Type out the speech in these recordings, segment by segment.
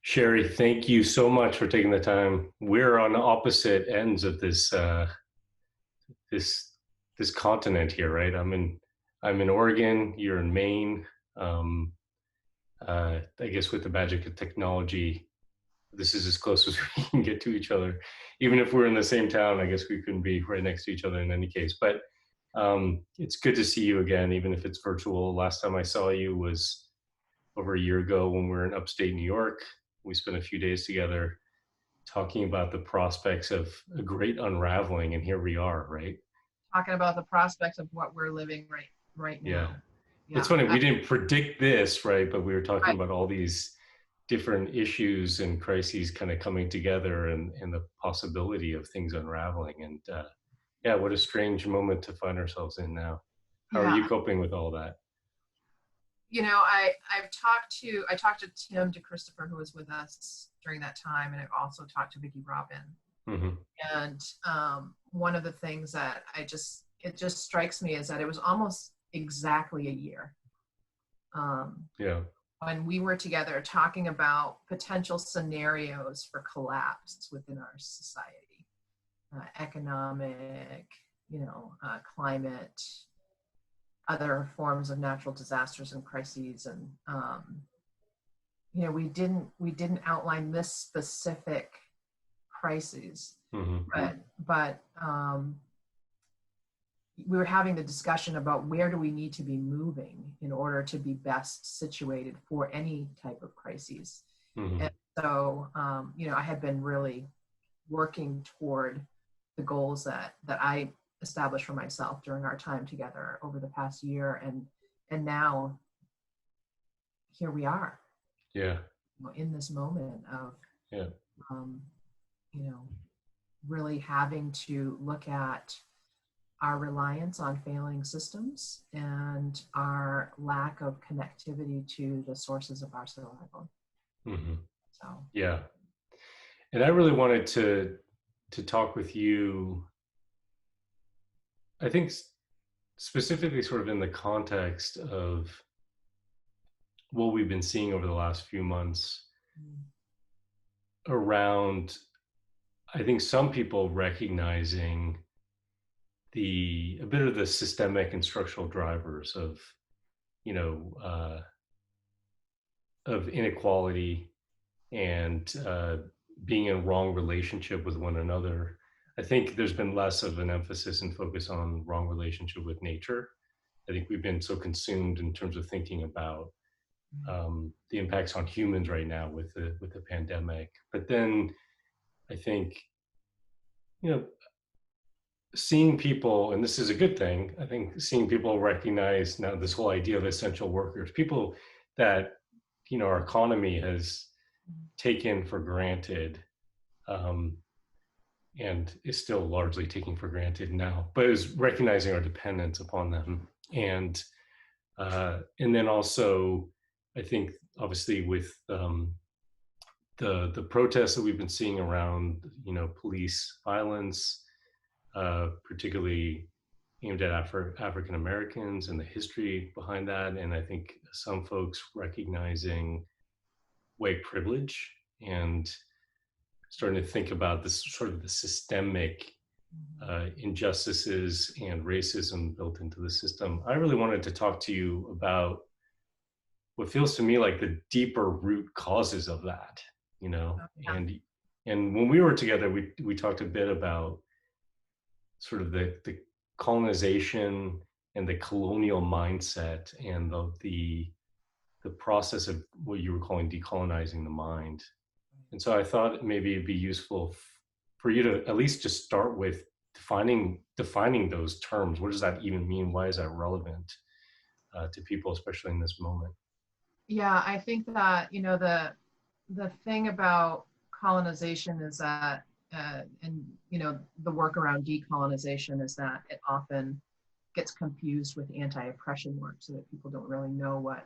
Sherri, thank you so much for taking the time. We're on the opposite ends of this this continent here, right? I'm in Oregon. You're in Maine. Um, I guess with the magic of technology, this is as close as we can get to each other. Even if we're in the same town, I guess we couldn't be right next to each other in any case. But it's good to see you again, even if it's virtual. Last time I saw you was over a year ago when we were in upstate New York. We spent a few days together talking about the prospects of a great unraveling, and here we are, right? Talking about the prospects of what we're living right Yeah. now. It's Yeah, funny, we didn't predict this, right? But we were talking right. about all these different issues and crises kind of coming together, and the possibility of things unraveling. And yeah, what a strange moment to find ourselves in now. How are Yeah. you coping with all that? I talked to Tim de Christopher, who was with us during that time, and I've also talked to Vicki Robin. Mm-hmm. And one of the things that it just strikes me is that it was almost exactly a year Yeah. when we were together talking about potential scenarios for collapse within our society, economic, climate, other forms of natural disasters and crises. And we didn't outline this specific crises, Mm-hmm. but we were having the discussion about where do we need to be moving in order to be best situated for any type of crises. Mm-hmm. And so I had been really working toward the goals that I established for myself during our time together over the past year, and now here we are, Yeah. in this moment of Yeah. um, you know really having to look at our reliance on failing systems and our lack of connectivity to the sources of our survival. Mm-hmm. So Yeah. And I really wanted to talk with you, I think specifically sort of in the context of what we've been seeing over the last few months around, I think some people recognizing a bit of the systemic and structural drivers of, you know, of inequality and being in wrong relationship with one another. I think there's been less of an emphasis and focus on wrong relationship with nature. I think we've been so consumed in terms of thinking about the impacts on humans right now with the pandemic. But then I think, you know, seeing people, and this is a good thing, I think seeing people recognize now this whole idea of essential workers, people that, our economy has taken for granted, um, and is still largely taking for granted now, but is recognizing our dependence upon them. And then also, I think obviously with the protests that we've been seeing around, police violence, particularly aimed at African Americans and the history behind that, and I think some folks recognizing white privilege and starting to think about this sort of the systemic injustices and racism built into the system. I really wanted to talk to you about what feels to me like the deeper root causes of that, yeah. and when we were together, we talked a bit about sort of the colonization and the colonial mindset and the process of what you were calling decolonizing the mind. And so I thought maybe it'd be useful for you to at least just start with defining those terms. What does that even mean? Why is that relevant to people, especially in this moment? Yeah, I think that the thing about colonization is that and the work around decolonization is that it often gets confused with anti-oppression work, so that people don't really know what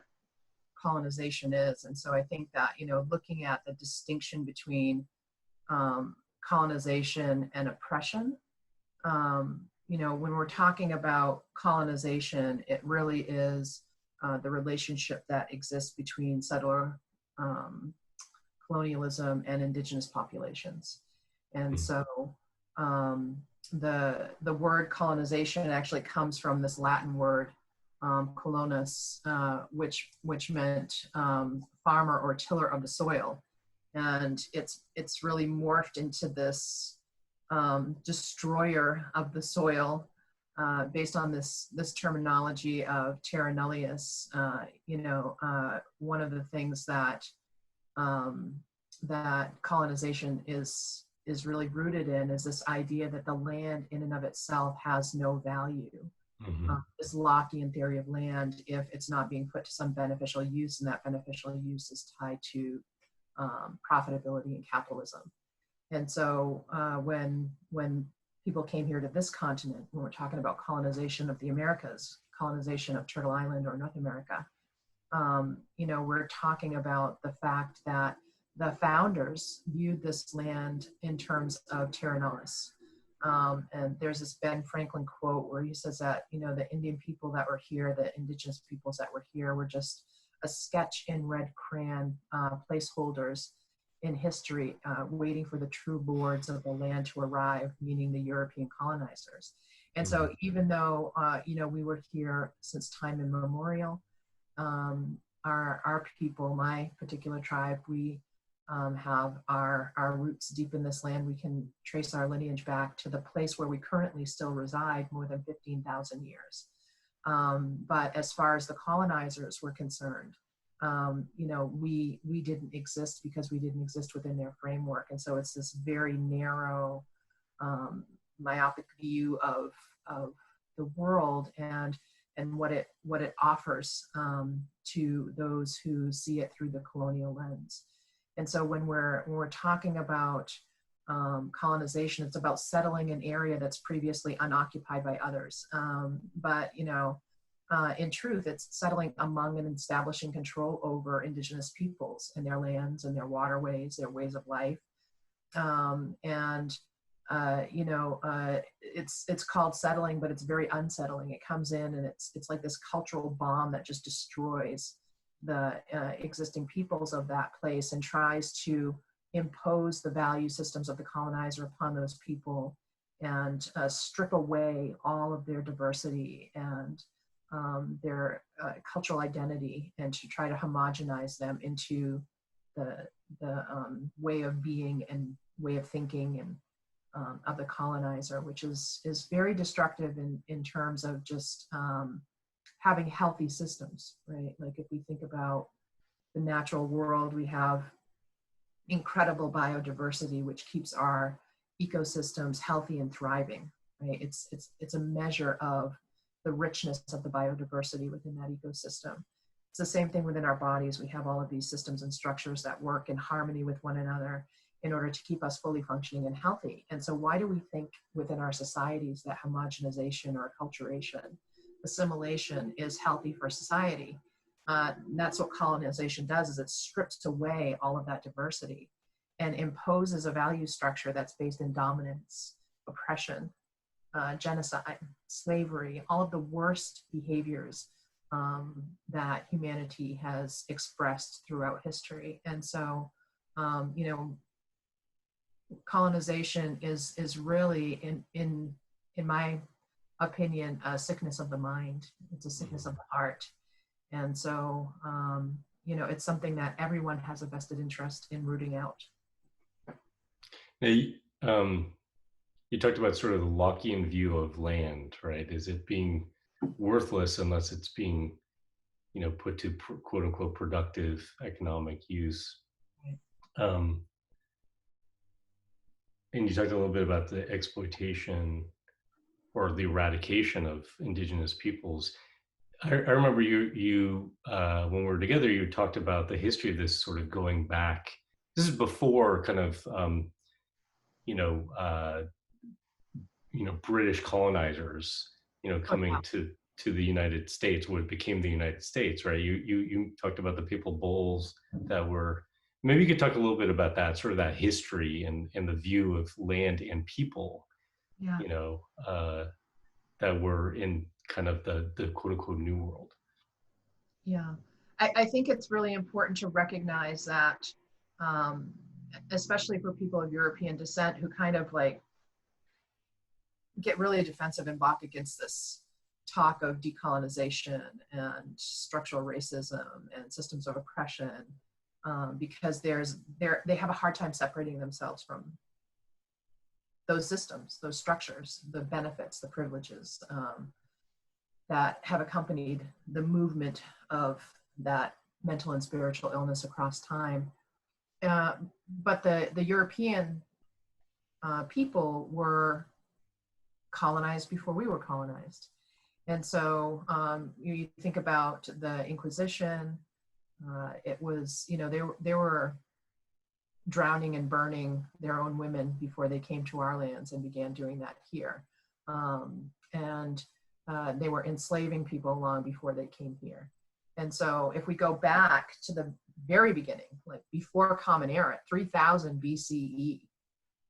colonization is. And so I think that looking at the distinction between colonization and oppression, when we're talking about colonization, it really is the relationship that exists between settler colonialism and indigenous populations. And so the word colonization actually comes from this Latin word colonus, which meant farmer or tiller of the soil, and it's really morphed into this destroyer of the soil, based on this terminology of terra nullius. One of the things that that colonization is really rooted in is this idea that the land in and of itself has no value. This Lockean theory of land, if it's not being put to some beneficial use, and that beneficial use is tied to profitability and capitalism. And so when people came here to this continent, when we're talking about colonization of the Americas, colonization of Turtle Island or North America, we're talking about the fact that the founders viewed this land in terms of terra nullius. And there's this Ben Franklin quote where he says that, the Indian people that were here, the indigenous peoples that were here, were just a sketch in red crayon, placeholders in history, waiting for the true lords of the land to arrive, meaning the European colonizers. And so even though, we were here since time immemorial, our people, my particular tribe, we have our roots deep in this land. We can trace our lineage back to the place where we currently still reside, more than 15,000 years. But as far as the colonizers were concerned, we didn't exist because we didn't exist within their framework. And so it's this very narrow, myopic view of the world and what it offers to those who see it through the colonial lens. And so when we're talking about colonization, it's about settling an area that's previously unoccupied by others. But in truth, it's settling among and establishing control over indigenous peoples and their lands and their waterways, their ways of life. It's called settling, but it's very unsettling. It comes in and it's like this cultural bomb that just destroys the existing peoples of that place and tries to impose the value systems of the colonizer upon those people and strip away all of their diversity and their cultural identity, and to try to homogenize them into the way of being and way of thinking and of the colonizer, which is very destructive in terms of just having healthy systems, right? Like if we think about the natural world, we have incredible biodiversity, which keeps our ecosystems healthy and thriving, right? It's a measure of the richness of the biodiversity within that ecosystem. It's the same thing within our bodies. We have all of these systems and structures that work in harmony with one another in order to keep us fully functioning and healthy. And so why do we think within our societies that homogenization or acculturation, assimilation is healthy for society? That's what colonization does, is it strips away all of that diversity and imposes a value structure that's based in dominance, oppression, genocide, slavery, all of the worst behaviors that humanity has expressed throughout history. And so, colonization is really, in my opinion, a sickness of the mind. It's a sickness of the heart. And so, it's something that everyone has a vested interest in rooting out. Now, you talked about sort of the Lockean view of land, right? Is it being worthless unless it's being, put to quote unquote productive economic use? And you talked a little bit about the exploitation or the eradication of indigenous peoples. I remember you when we were together, you talked about the history of this sort of going back. This is before kind of, British colonizers, coming to the United States, what became the United States, right? You talked about the people bowls that were, maybe you could talk a little bit about that, sort of that history and the view of land and people, that were in kind of the quote unquote New World. Yeah, I think it's really important to recognize that um, especially for people of European descent who kind of like get really defensive and balk against this talk of decolonization and structural racism and systems of oppression, because they have a hard time separating themselves from those systems, those structures, the benefits, the privileges that have accompanied the movement of that mental and spiritual illness across time. But the European people were colonized before we were colonized. And so you think about the Inquisition, it was, they were drowning and burning their own women before they came to our lands and began doing that here. And they were enslaving people long before they came here. And so if we go back to the very beginning, like before Common Era, 3000 BCE,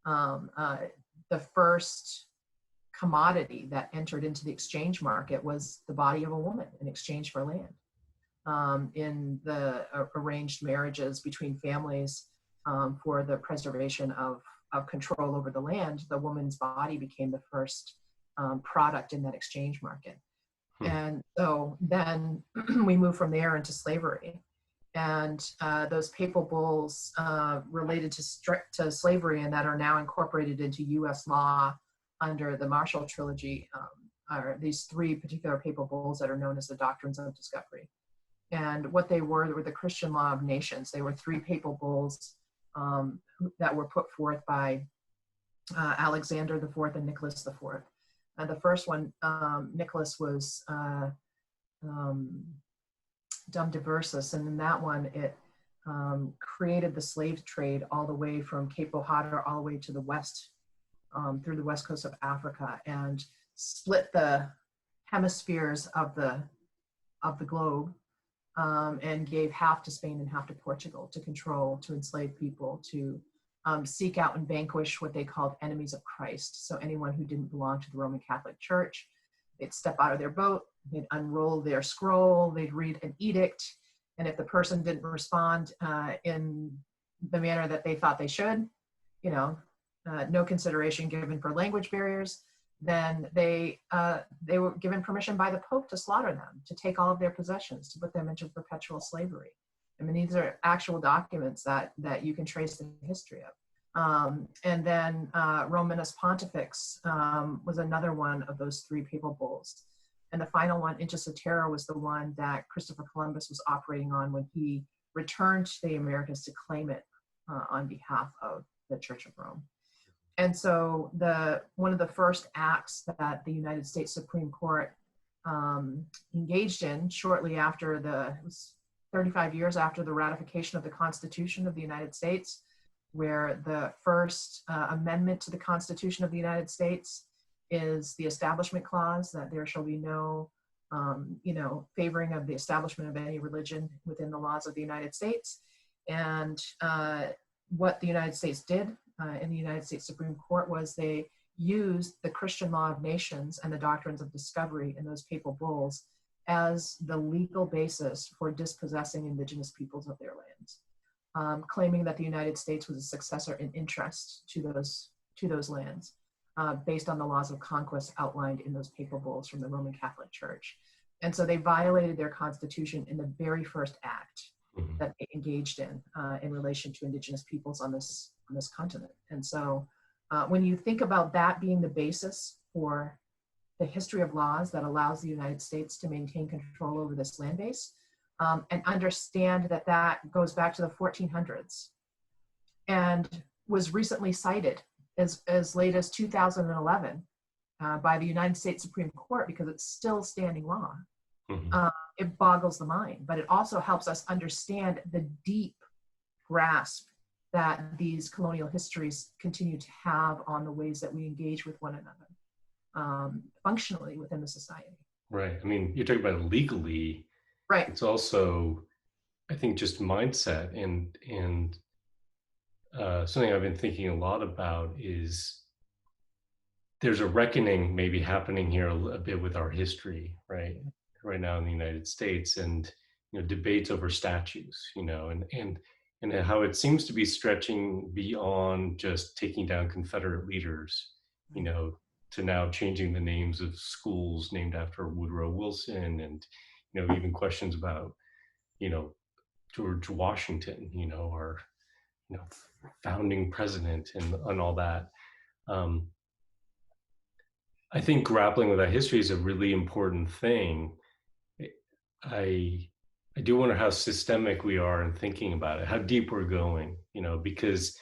the first commodity that entered into the exchange market was the body of a woman in exchange for land. In the arranged marriages between families for the preservation of control over the land, the woman's body became the first product in that exchange market. And so then we move from there into slavery. And those papal bulls related to slavery and that are now incorporated into US law under the Marshall Trilogy are these three particular papal bulls that are known as the Doctrines of Discovery. And what they were the Christian law of nations. They were three papal bulls that were put forth by Alexander IV and Nicholas IV. And the first one, Nicholas, was Dum Diversus, and in that one, it created the slave trade all the way from Cape Ohada all the way to the west, through the west coast of Africa, and split the hemispheres of the globe, and gave half to Spain and half to Portugal to control, to enslave people, to seek out and vanquish what they called enemies of Christ. So anyone who didn't belong to the Roman Catholic Church, they'd step out of their boat, they'd unroll their scroll, they'd read an edict, and if the person didn't respond in the manner that they thought they should, no consideration given for language barriers, then they were given permission by the Pope to slaughter them, to take all of their possessions, to put them into perpetual slavery. I mean, these are actual documents that you can trace the history of. And then Romanus Pontifex was another one of those three papal bulls. And the final one, Intus Terra, was the one that Christopher Columbus was operating on when he returned to the Americas to claim it on behalf of the Church of Rome. And so one of the first acts that the United States Supreme Court engaged in shortly after it was 35 years after the ratification of the Constitution of the United States, where the first amendment to the Constitution of the United States is the Establishment Clause, that there shall be no, favoring of the establishment of any religion within the laws of the United States. And what the United States did in the United States Supreme Court was they used the Christian law of nations and the Doctrines of Discovery in those papal bulls as the legal basis for dispossessing indigenous peoples of their lands, claiming that the United States was a successor in interest to those lands, based on the laws of conquest outlined in those papal bulls from the Roman Catholic Church. And so they violated their constitution in the very first act that they engaged in relation to indigenous peoples on this continent. And so when you think about that being the basis for the history of laws that allows the United States to maintain control over this land base, and understand that that goes back to the 1400s and was recently cited as late as 2011 by the United States Supreme Court because it's still standing law. It boggles the mind, but it also helps us understand the deep grasp that these colonial histories continue to have on the ways that we engage with one another, functionally within the society. Right. I mean, you're talking about legally. Right. It's also, I think, just mindset, and something I've been thinking a lot about is there's a reckoning maybe happening here a bit with our history, right now in the United States, and debates over statues, and and how it seems to be stretching beyond just taking down Confederate leaders, you know, to now changing the names of schools named after Woodrow Wilson, and, you know, even questions about, you know, George Washington, you know, our, you know, founding president, and all that. Um, I think grappling with that history is a really important thing. I I do wonder how systemic we are in thinking about it, how deep we're going, you know, because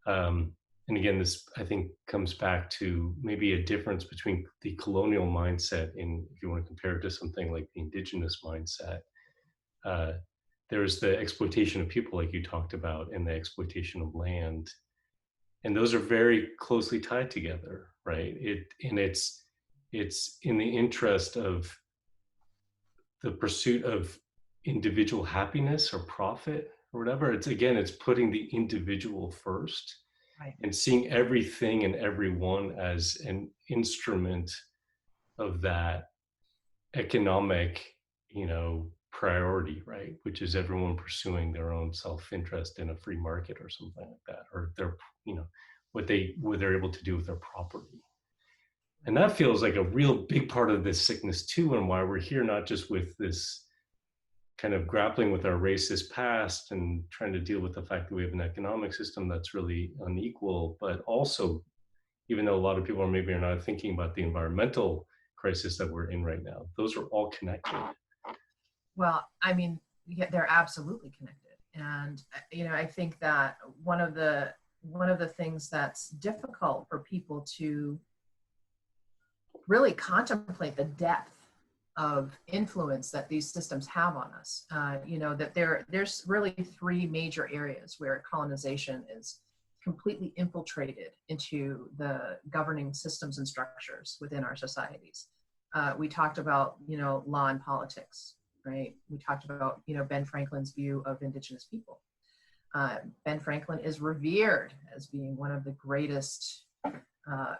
um, and again, this I think comes back to maybe a difference between the colonial mindset, and if you want to compare it to something like the indigenous mindset. Uh, there's the exploitation of people, like you talked about, and the exploitation of land, and those are very closely tied together, right? It's in the interest of the pursuit of individual happiness or profit or whatever. It's, again, it's putting the individual first Right. and seeing everything and everyone as an instrument of that economic, you know, priority, right? Which is everyone pursuing their own self-interest in a free market or something like that, or their, you know, what they're able to do with their property. And that feels like a real big part of this sickness too, and why we're here, not just with this kind of grappling with our racist past and trying to deal with the fact that we have an economic system that's really unequal, but also, even though a lot of people are maybe are not thinking about the environmental crisis that we're in right now, those are all connected. Well, I mean, yeah, they're absolutely connected. And you know, I think that one of the things that's difficult for people to really contemplate the depth of influence that these systems have on us. You know, that there's really three major areas where colonization is completely infiltrated into the governing systems and structures within our societies. We talked about, you know, law and politics, right? We talked about, you know, Ben Franklin's view of Indigenous people. Ben Franklin is revered as being one of the greatest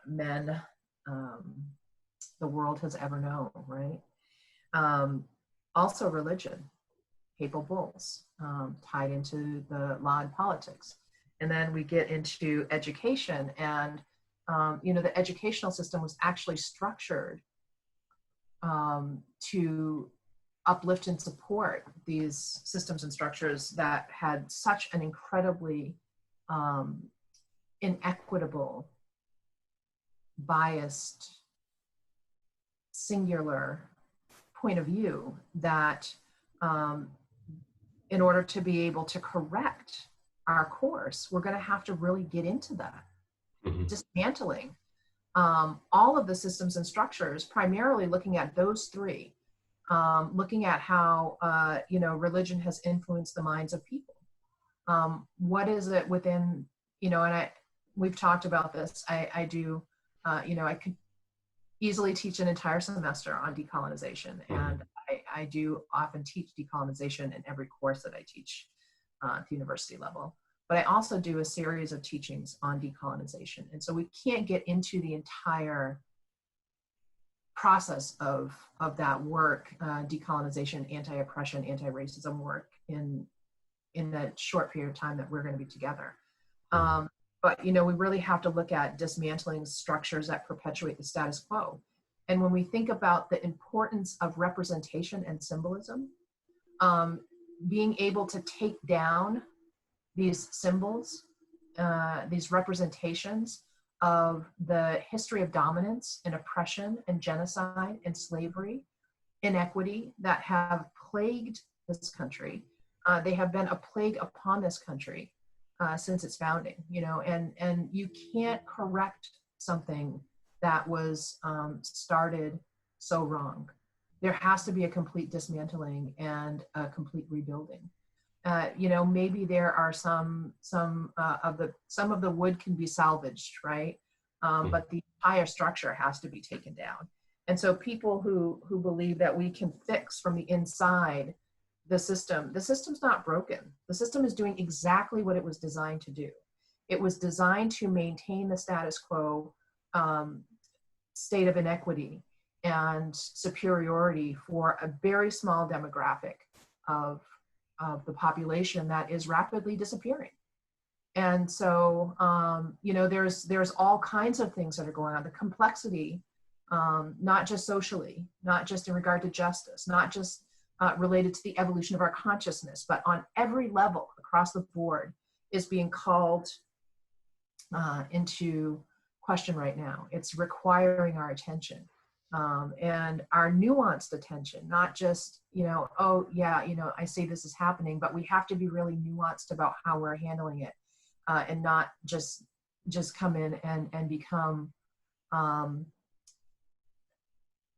men the world has ever known, right? Also religion, papal bulls, tied into the law and politics. And then we get into education, and you know, the educational system was actually structured to uplift and support these systems and structures that had such an incredibly inequitable, biased, singular point of view that in order to be able to correct our course, we're going to have to really get into that, dismantling all of the systems and structures, primarily looking at those three, looking at how you know, religion has influenced the minds of people. What is it within, you know, and we've talked about this. I do, you know, I could easily teach an entire semester on decolonization, and I do often teach decolonization in every course that I teach at the university level. But I also do a series of teachings on decolonization, and so we can't get into the entire process of that work, decolonization, anti-oppression, anti-racism work in that short period of time that we're going to be together. But you know, we really have to look at dismantling structures that perpetuate the status quo. And when we think about the importance of representation and symbolism, being able to take down these symbols, these representations of the history of dominance and oppression and genocide and slavery, inequity that have plagued this country. They have been a plague upon this country since its founding, you know, and you can't correct something that was started so wrong. There has to be a complete dismantling and a complete rebuilding. You know, maybe there are some of the wood can be salvaged, right? But the entire structure has to be taken down. And so people who believe that we can fix from the inside the system's not broken. The system is doing exactly what it was designed to do. It was designed to maintain the status quo state of inequity and superiority for a very small demographic of of the population that is rapidly disappearing. And so, there's all kinds of things that are going on. The complexity, not just socially, not just in regard to justice, not just related to the evolution of our consciousness, but on every level across the board is being called into question right now. It's requiring our attention and our nuanced attention, not just, I say this is happening, but we have to be really nuanced about how we're handling it and not just come in and become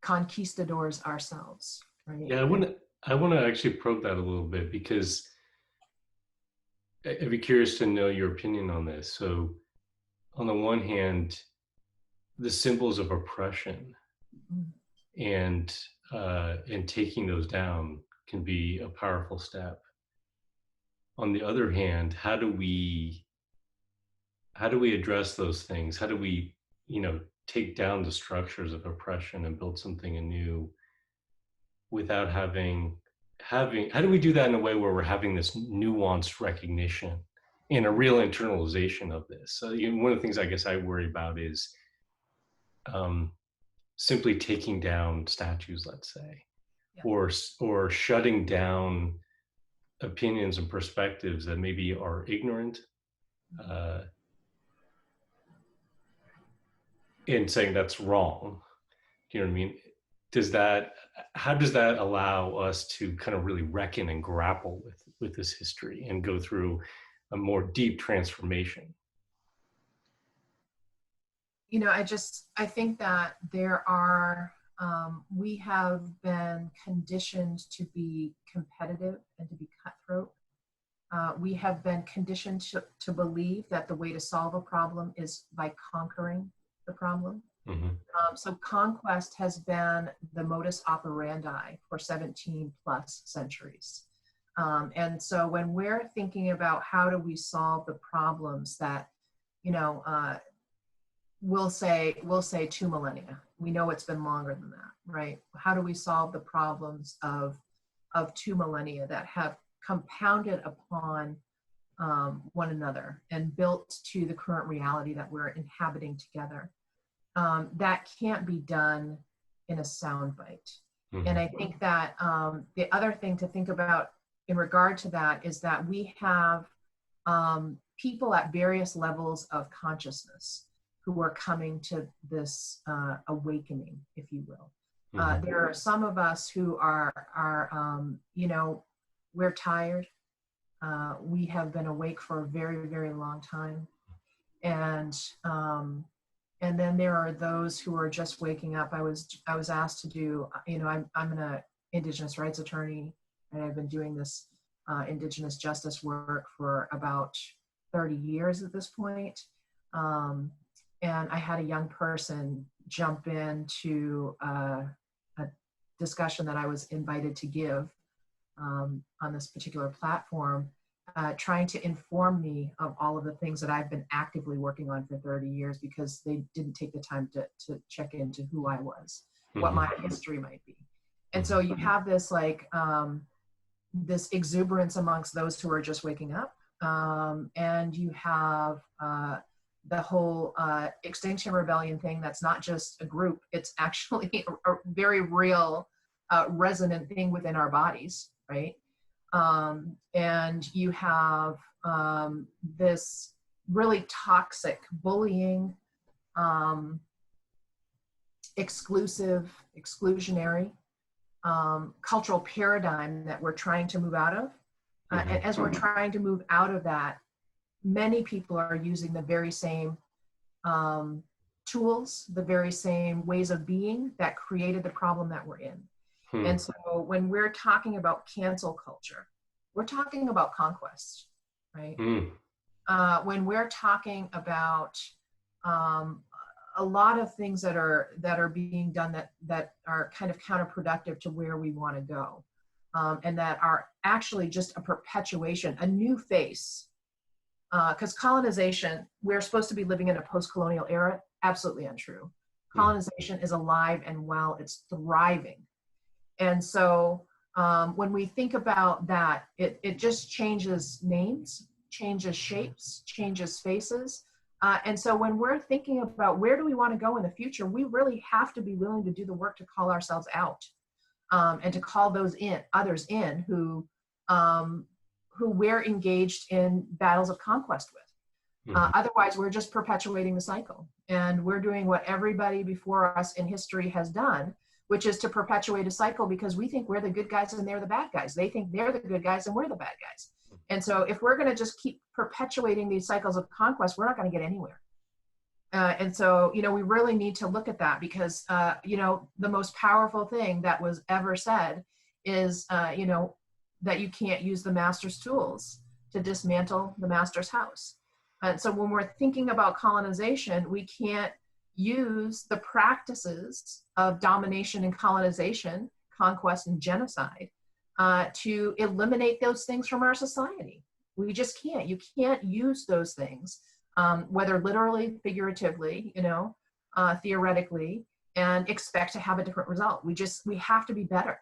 conquistadors ourselves. Right? Yeah, I want to actually probe that a little bit, because I'd be curious to know your opinion on this. So, on the one hand, the symbols of oppression and taking those down can be a powerful step. On the other hand, how do we address those things? How do we, take down the structures of oppression and build something anew without having how do we do that in a way where we're having this nuanced recognition and a real internalization of this? So one of the things I guess I worry about is simply taking down statues, let's say, yeah. or shutting down opinions and perspectives that maybe are ignorant, and saying that's wrong. You know what I mean? How does that allow us to kind of really reckon and grapple with this history and go through a more deep transformation? I think that there are, we have been conditioned to be competitive and to be cutthroat. We have been conditioned to believe that the way to solve a problem is by conquering the problem. Mm-hmm. So conquest has been the modus operandi for 17 plus centuries. And so when we're thinking about how do we solve the problems that, we'll say 2 millennia. We know it's been longer than that, right? How do we solve the problems of 2 millennia that have compounded upon one another and built to the current reality that we're inhabiting together? That can't be done in a soundbite. Mm-hmm. And I think that the other thing to think about in regard to that is that we have people at various levels of consciousness who are coming to this awakening, if you will. Mm-hmm. There are some of us who are we're tired. We have been awake for a very, very long time. And then there are those who are just waking up. I was asked to do, I'm an Indigenous rights attorney, and I've been doing this Indigenous justice work for about 30 years at this point. And I had a young person jump into a discussion that I was invited to give on this particular platform, trying to inform me of all of the things that I've been actively working on for 30 years, because they didn't take the time to check into who I was, mm-hmm. what my history might be. And so you have this this exuberance amongst those who are just waking up. And you have the whole Extinction Rebellion thing that's not just a group, it's actually a very real resonant thing within our bodies, right? And you have this really toxic bullying, exclusionary cultural paradigm that we're trying to move out of. And as we're trying to move out of that, many people are using the very same tools, the very same ways of being that created the problem that we're in. And so when we're talking about cancel culture, we're talking about conquest, right? When we're talking about a lot of things that are being done that are kind of counterproductive to where we want to go, and that are actually just a perpetuation, a new face. Because colonization, we're supposed to be living in a post-colonial era, absolutely untrue. Colonization is alive and well, it's thriving. And so when we think about that, it just changes names, changes shapes, changes faces. And so when we're thinking about where do we want to go in the future, we really have to be willing to do the work to call ourselves out, and to call others in who we're engaged in battles of conquest with. Otherwise, we're just perpetuating the cycle, and we're doing what everybody before us in history has done, which is to perpetuate a cycle because we think we're the good guys and they're the bad guys. They think they're the good guys and we're the bad guys. And so if we're going to just keep perpetuating these cycles of conquest, we're not going to get anywhere. And so, we really need to look at that because, the most powerful thing that was ever said is, that you can't use the master's tools to dismantle the master's house. And so when we're thinking about colonization, we can't use the practices of domination and colonization, conquest and genocide, to eliminate those things from our society. We just can't. You can't use those things, whether literally, figuratively, theoretically, and expect to have a different result. We have to be better.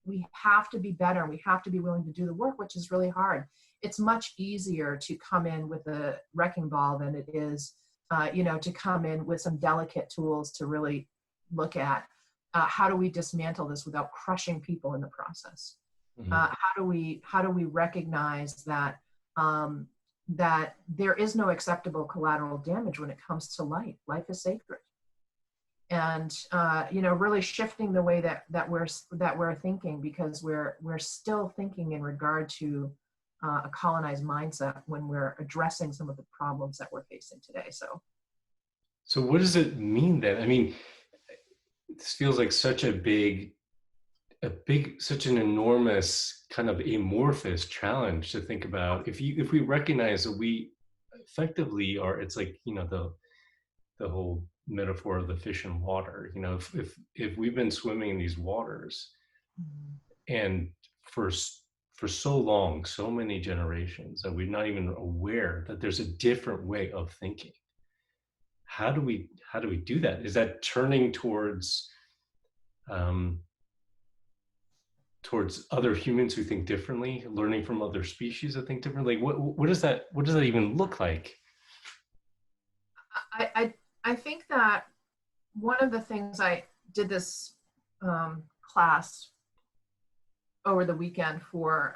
We have to be better. We have to be willing to do the work, which is really hard. It's much easier to come in with a wrecking ball than it is, to come in with some delicate tools to really look at how do we dismantle this without crushing people in the process. Mm-hmm. How do we recognize that that there is no acceptable collateral damage when it comes to life? Life is sacred, and really shifting the way that we're thinking, because we're still thinking in regard to a colonized mindset when we're addressing some of the problems that we're facing today. So what does it mean then? I mean, this feels like such such an enormous kind of amorphous challenge to think about. If we recognize that we effectively are, it's like, the whole metaphor of the fish in water, if we've been swimming in these waters, mm-hmm. and for so long, so many generations, that we're not even aware that there's a different way of thinking. How do we do that? Is that turning towards other humans who think differently, learning from other species that think differently? What does that even look like? I think that one of the things, I did this class over the weekend for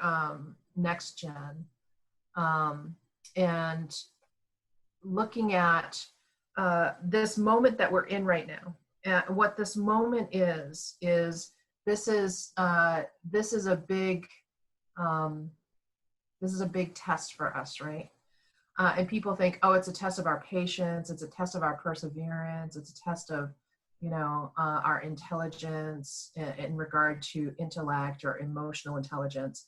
Next Gen, and looking at this moment that we're in right now. What this moment is this is a big test for us, right? And people think, oh, it's a test of our patience, it's a test of our perseverance, it's a test of, our intelligence in regard to intellect or emotional intelligence.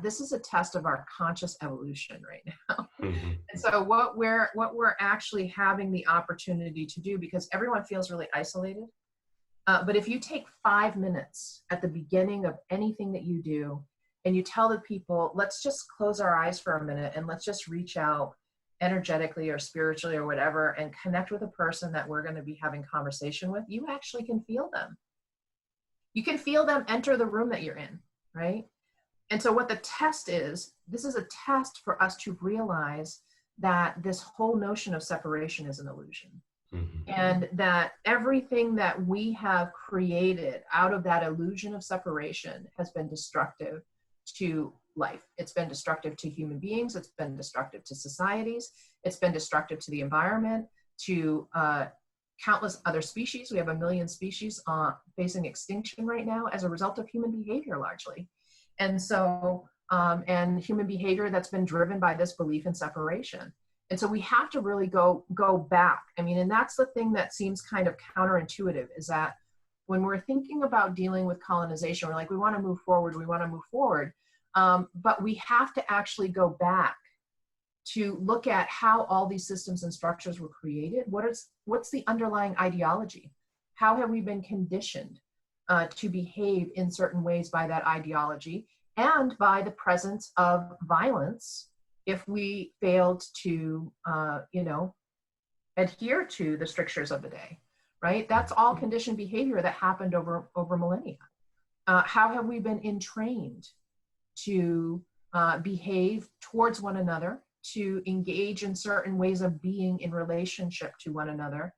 This is a test of our conscious evolution right now. Mm-hmm. And so what we're actually having the opportunity to do, because everyone feels really isolated, but if you take 5 minutes at the beginning of anything that you do, and you tell the people, let's just close our eyes for a minute and let's just reach out energetically or spiritually or whatever and connect with a person that we're going to be having conversation with, you actually can feel them. You can feel them enter the room that you're in, right? And so what the test is, this is a test for us to realize that this whole notion of separation is an illusion. Mm-hmm. And that everything that we have created out of that illusion of separation has been destructive to life. It's been destructive to human beings. It's been destructive to societies. It's been destructive to the environment, to countless other species. We have 1 million species facing extinction right now as a result of human behavior largely. And so, and human behavior that's been driven by this belief in separation. And so we have to really go back. I mean, and that's the thing that seems kind of counterintuitive, is that when we're thinking about dealing with colonization, we're like, we want to move forward. But we have to actually go back to look at how all these systems and structures were created. What's the underlying ideology? How have we been conditioned to behave in certain ways by that ideology and by the presence of violence if we failed to, adhere to the strictures of the day, right? That's all conditioned behavior that happened over millennia. How have we been entrained to behave towards one another, to engage in certain ways of being in relationship to one another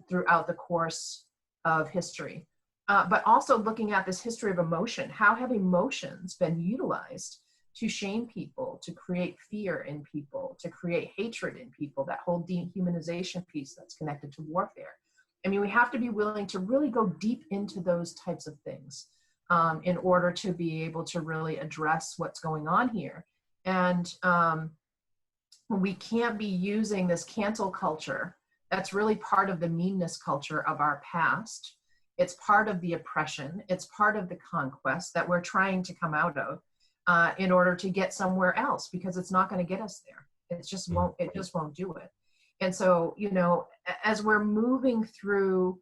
throughout the course of history? But also looking at this history of emotion. How have emotions been utilized to shame people, to create fear in people, to create hatred in people, that whole dehumanization piece that's connected to warfare? I mean, we have to be willing to really go deep into those types of things in order to be able to really address what's going on here. And we can't be using this cancel culture that's really part of the meanness culture of our past. It's part of the oppression. It's part of the conquest that we're trying to come out of in order to get somewhere else, because it's not going to get us there. It just won't do it. And so, you know, as we're moving through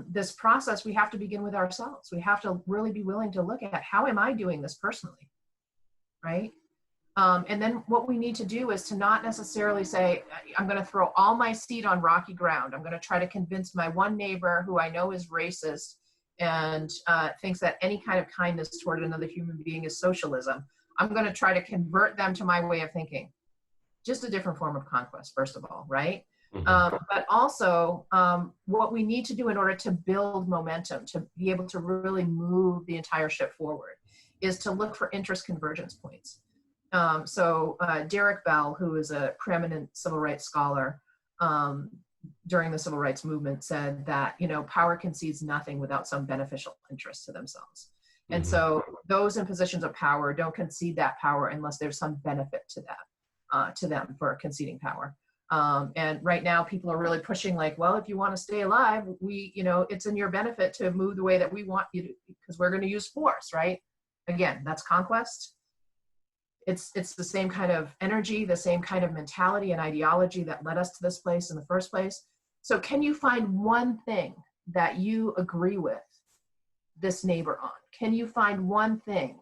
this process, we have to begin with ourselves. We have to really be willing to look at, how am I doing this personally, right? And then what we need to do is to not necessarily say, I'm going to throw all my seed on rocky ground. I'm going to try to convince my one neighbor who I know is racist and thinks that any kind of kindness toward another human being is socialism. I'm going to try to convert them to my way of thinking. Just a different form of conquest, first of all, right? But also what we need to do in order to build momentum, to be able to really move the entire ship forward, is to look for interest convergence points. So Derek Bell, who is a preeminent civil rights scholar during the civil rights movement, said that, you know, power concedes nothing without some beneficial interest to themselves. And so those in positions of power don't concede that power unless there's some benefit to that, to them for conceding power. And right now people are really pushing, like, well, if you want to stay alive, you know, it's in your benefit to move the way that we want you to, because we're going to use force, right? Again, that's conquest. It's the same kind of energy, the same kind of mentality and ideology that led us to this place in the first place. So can you find one thing that you agree with this neighbor on? Can you find one thing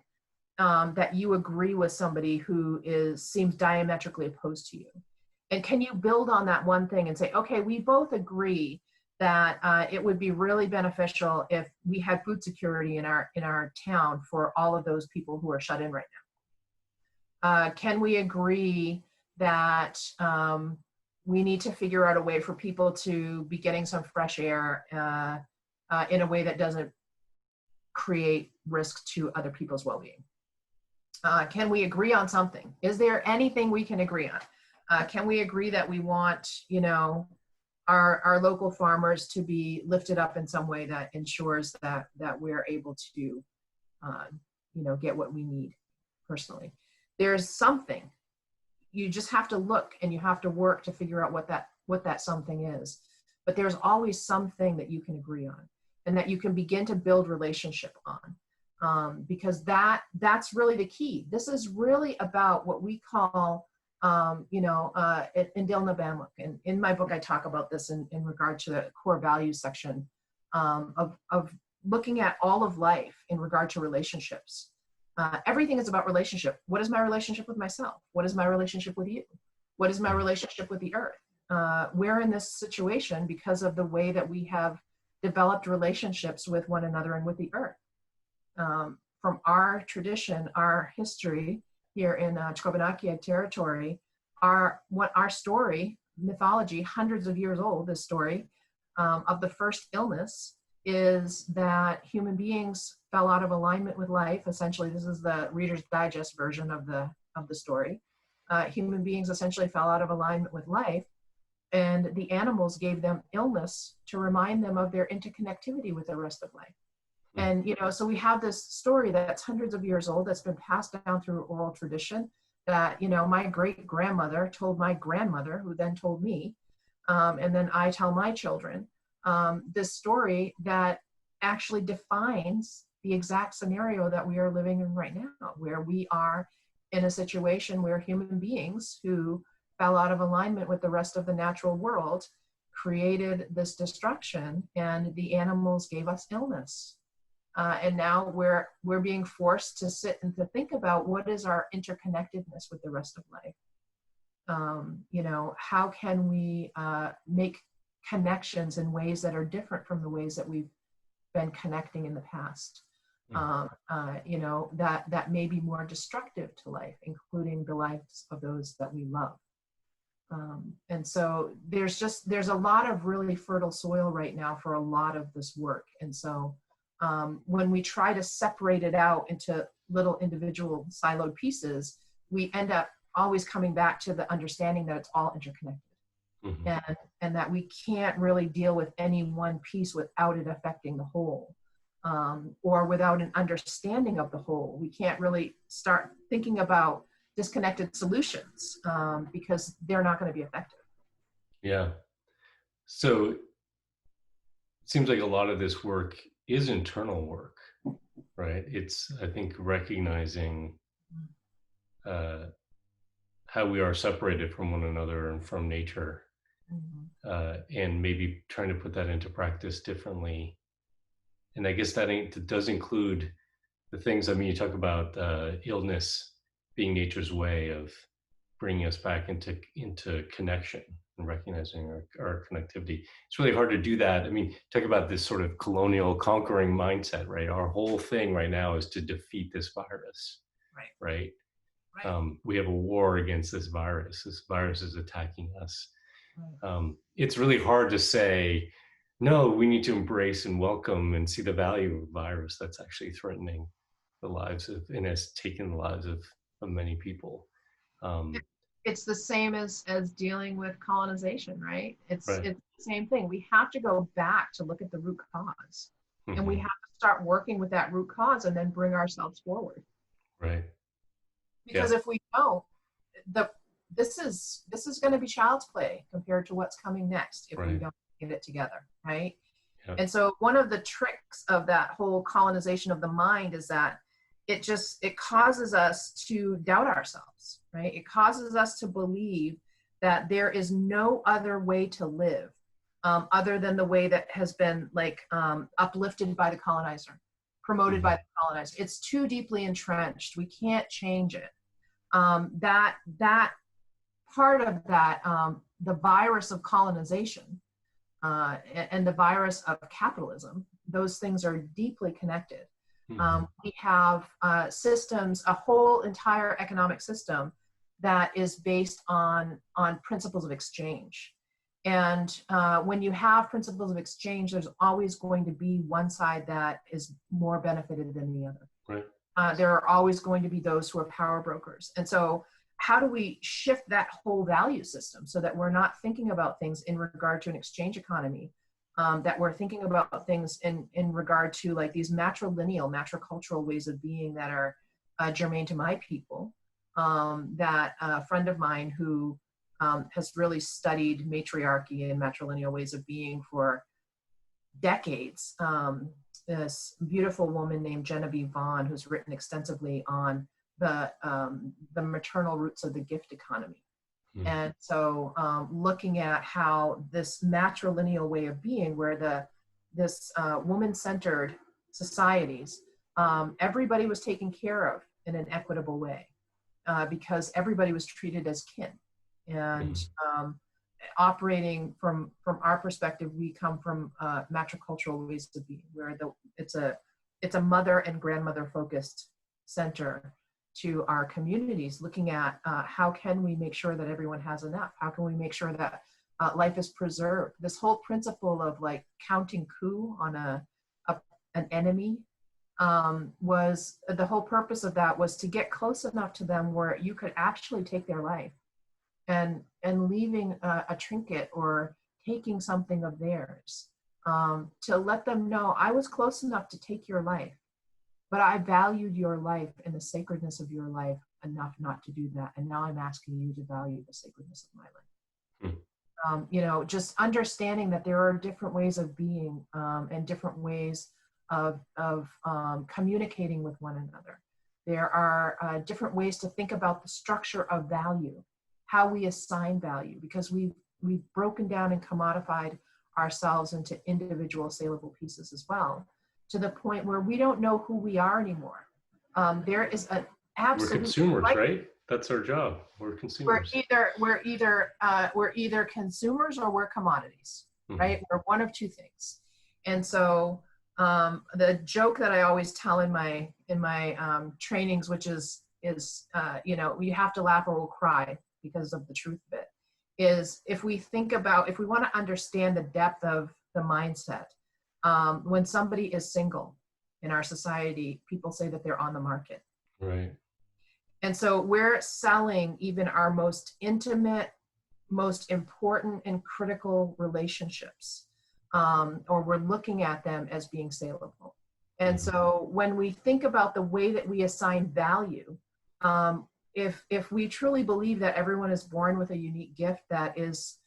that you agree with somebody who seems diametrically opposed to you? And can you build on that one thing and say, okay, we both agree that it would be really beneficial if we had food security in our town for all of those people who are shut in right now? Can we agree that we need to figure out a way for people to be getting some fresh air in a way that doesn't create risk to other people's well-being? Can we agree on something? Is there anything we can agree on? Can we agree that we want, you know, our local farmers to be lifted up in some way that ensures that we're able to, you know, get what we need personally? There's something. You just have to look and you have to work to figure out what that something is. But there's always something that you can agree on and that you can begin to build relationship on, because that's really the key. This is really about what we call, you know, in Dilna Bamuk. And in my book, I talk about this in regard to the core values section of looking at all of life in regard to relationships. Everything is about relationship. What is my relationship with myself? What is my relationship with you? What is my relationship with the earth? We're in this situation because of the way that we have developed relationships with one another and with the earth. From our tradition, our history here in Chikobanaki territory, our story, mythology, hundreds of years old, this story of the first illness is that human beings fell out of alignment with life. Essentially, this is the Reader's Digest version of the story. Human beings essentially fell out of alignment with life, and the animals gave them illness to remind them of their interconnectivity with the rest of life. And, you know, so we have this story that's hundreds of years old that's been passed down through oral tradition that, you know, my great grandmother told my grandmother, who then told me, and then I tell my children. This story that actually defines the exact scenario that we are living in right now, where we are in a situation where human beings who fell out of alignment with the rest of the natural world created this destruction, and the animals gave us illness. And now we're being forced to sit and to think about what is our interconnectedness with the rest of life. You know, how can we make connections in ways that are different from the ways that we've been connecting in the past? you know, that may be more destructive to life, including the lives of those that we love. And so there's a lot of really fertile soil right now for a lot of this work. And so when we try to separate it out into little individual siloed pieces, we end up always coming back to the understanding that it's all interconnected. Mm-hmm. And that we can't really deal with any one piece without it affecting the whole, or without an understanding of the whole. We can't really start thinking about disconnected solutions because they're not going to be effective. Yeah. So it seems like a lot of this work is internal work, right? It's, I think, recognizing how we are separated from one another and from nature, and maybe trying to put that into practice differently. And I guess that does include the things, I mean, you talk about illness being nature's way of bringing us back into connection and recognizing our connectivity. It's really hard to do that. I mean, talk about this sort of colonial conquering mindset, right? Our whole thing right now is to defeat this virus, right? We have a war against this virus. This virus is attacking us. It's really hard to say, no, we need to embrace and welcome and see the value of a virus that's actually threatening the lives of, and has taken the lives of many people. It's the same as dealing with colonization, right? It's the same thing. We have to go back to look at the root cause, and we have to start working with that root cause and then bring ourselves forward. Right. Because if we don't, this is going to be child's play compared to what's coming next if we don't get it together, right? Yeah. And so one of the tricks of that whole colonization of the mind is that it causes us to doubt ourselves, right? It causes us to believe that there is no other way to live other than the way that has been uplifted by the colonizer, promoted by the colonizer. It's too deeply entrenched. We can't change it. That part of that, the virus of colonization and the virus of capitalism, those things are deeply connected. We have systems, a whole entire economic system that is based on principles of exchange. And when you have principles of exchange, there's always going to be one side that is more benefited than the other. Right. There are always going to be those who are power brokers. And so how do we shift that whole value system so that we're not thinking about things in regard to an exchange economy, that we're thinking about things in regard to like these matrilineal, matricultural ways of being that are germane to my people. That a friend of mine who has really studied matriarchy and matrilineal ways of being for decades, this beautiful woman named Genevieve Vaughn, who's written extensively on the maternal roots of the gift economy. And so looking at how this matrilineal way of being, where this woman-centered societies, everybody was taken care of in an equitable way because everybody was treated as kin. And operating from our perspective, we come from matricultural ways of being, where it's a mother and grandmother focused center to our communities, looking at how can we make sure that everyone has enough? How can we make sure that life is preserved? This whole principle of like counting coup on an enemy was the whole purpose of that was to get close enough to them where you could actually take their life, and leaving a trinket or taking something of theirs to let them know I was close enough to take your life. But I valued your life and the sacredness of your life enough not to do that. And now I'm asking you to value the sacredness of my life. Just understanding that there are different ways of being and different ways of communicating with one another. There are different ways to think about the structure of value, how we assign value, because we've broken down and commodified ourselves into individual saleable pieces as well, to the point where we don't know who we are anymore. There is an absolute— We're consumers, right? That's our job. We're consumers. We're either consumers or we're commodities, right? We're one of two things. And so The joke that I always tell in my trainings, which is you know, you have to laugh or we'll cry because of the truth of it, is if we want to understand the depth of the mindset, when somebody is single in our society, people say that they're on the market. Right. And so we're selling even our most intimate, most important and critical relationships, or we're looking at them as being saleable. And so when we think about the way that we assign value, if we truly believe that everyone is born with a unique gift that is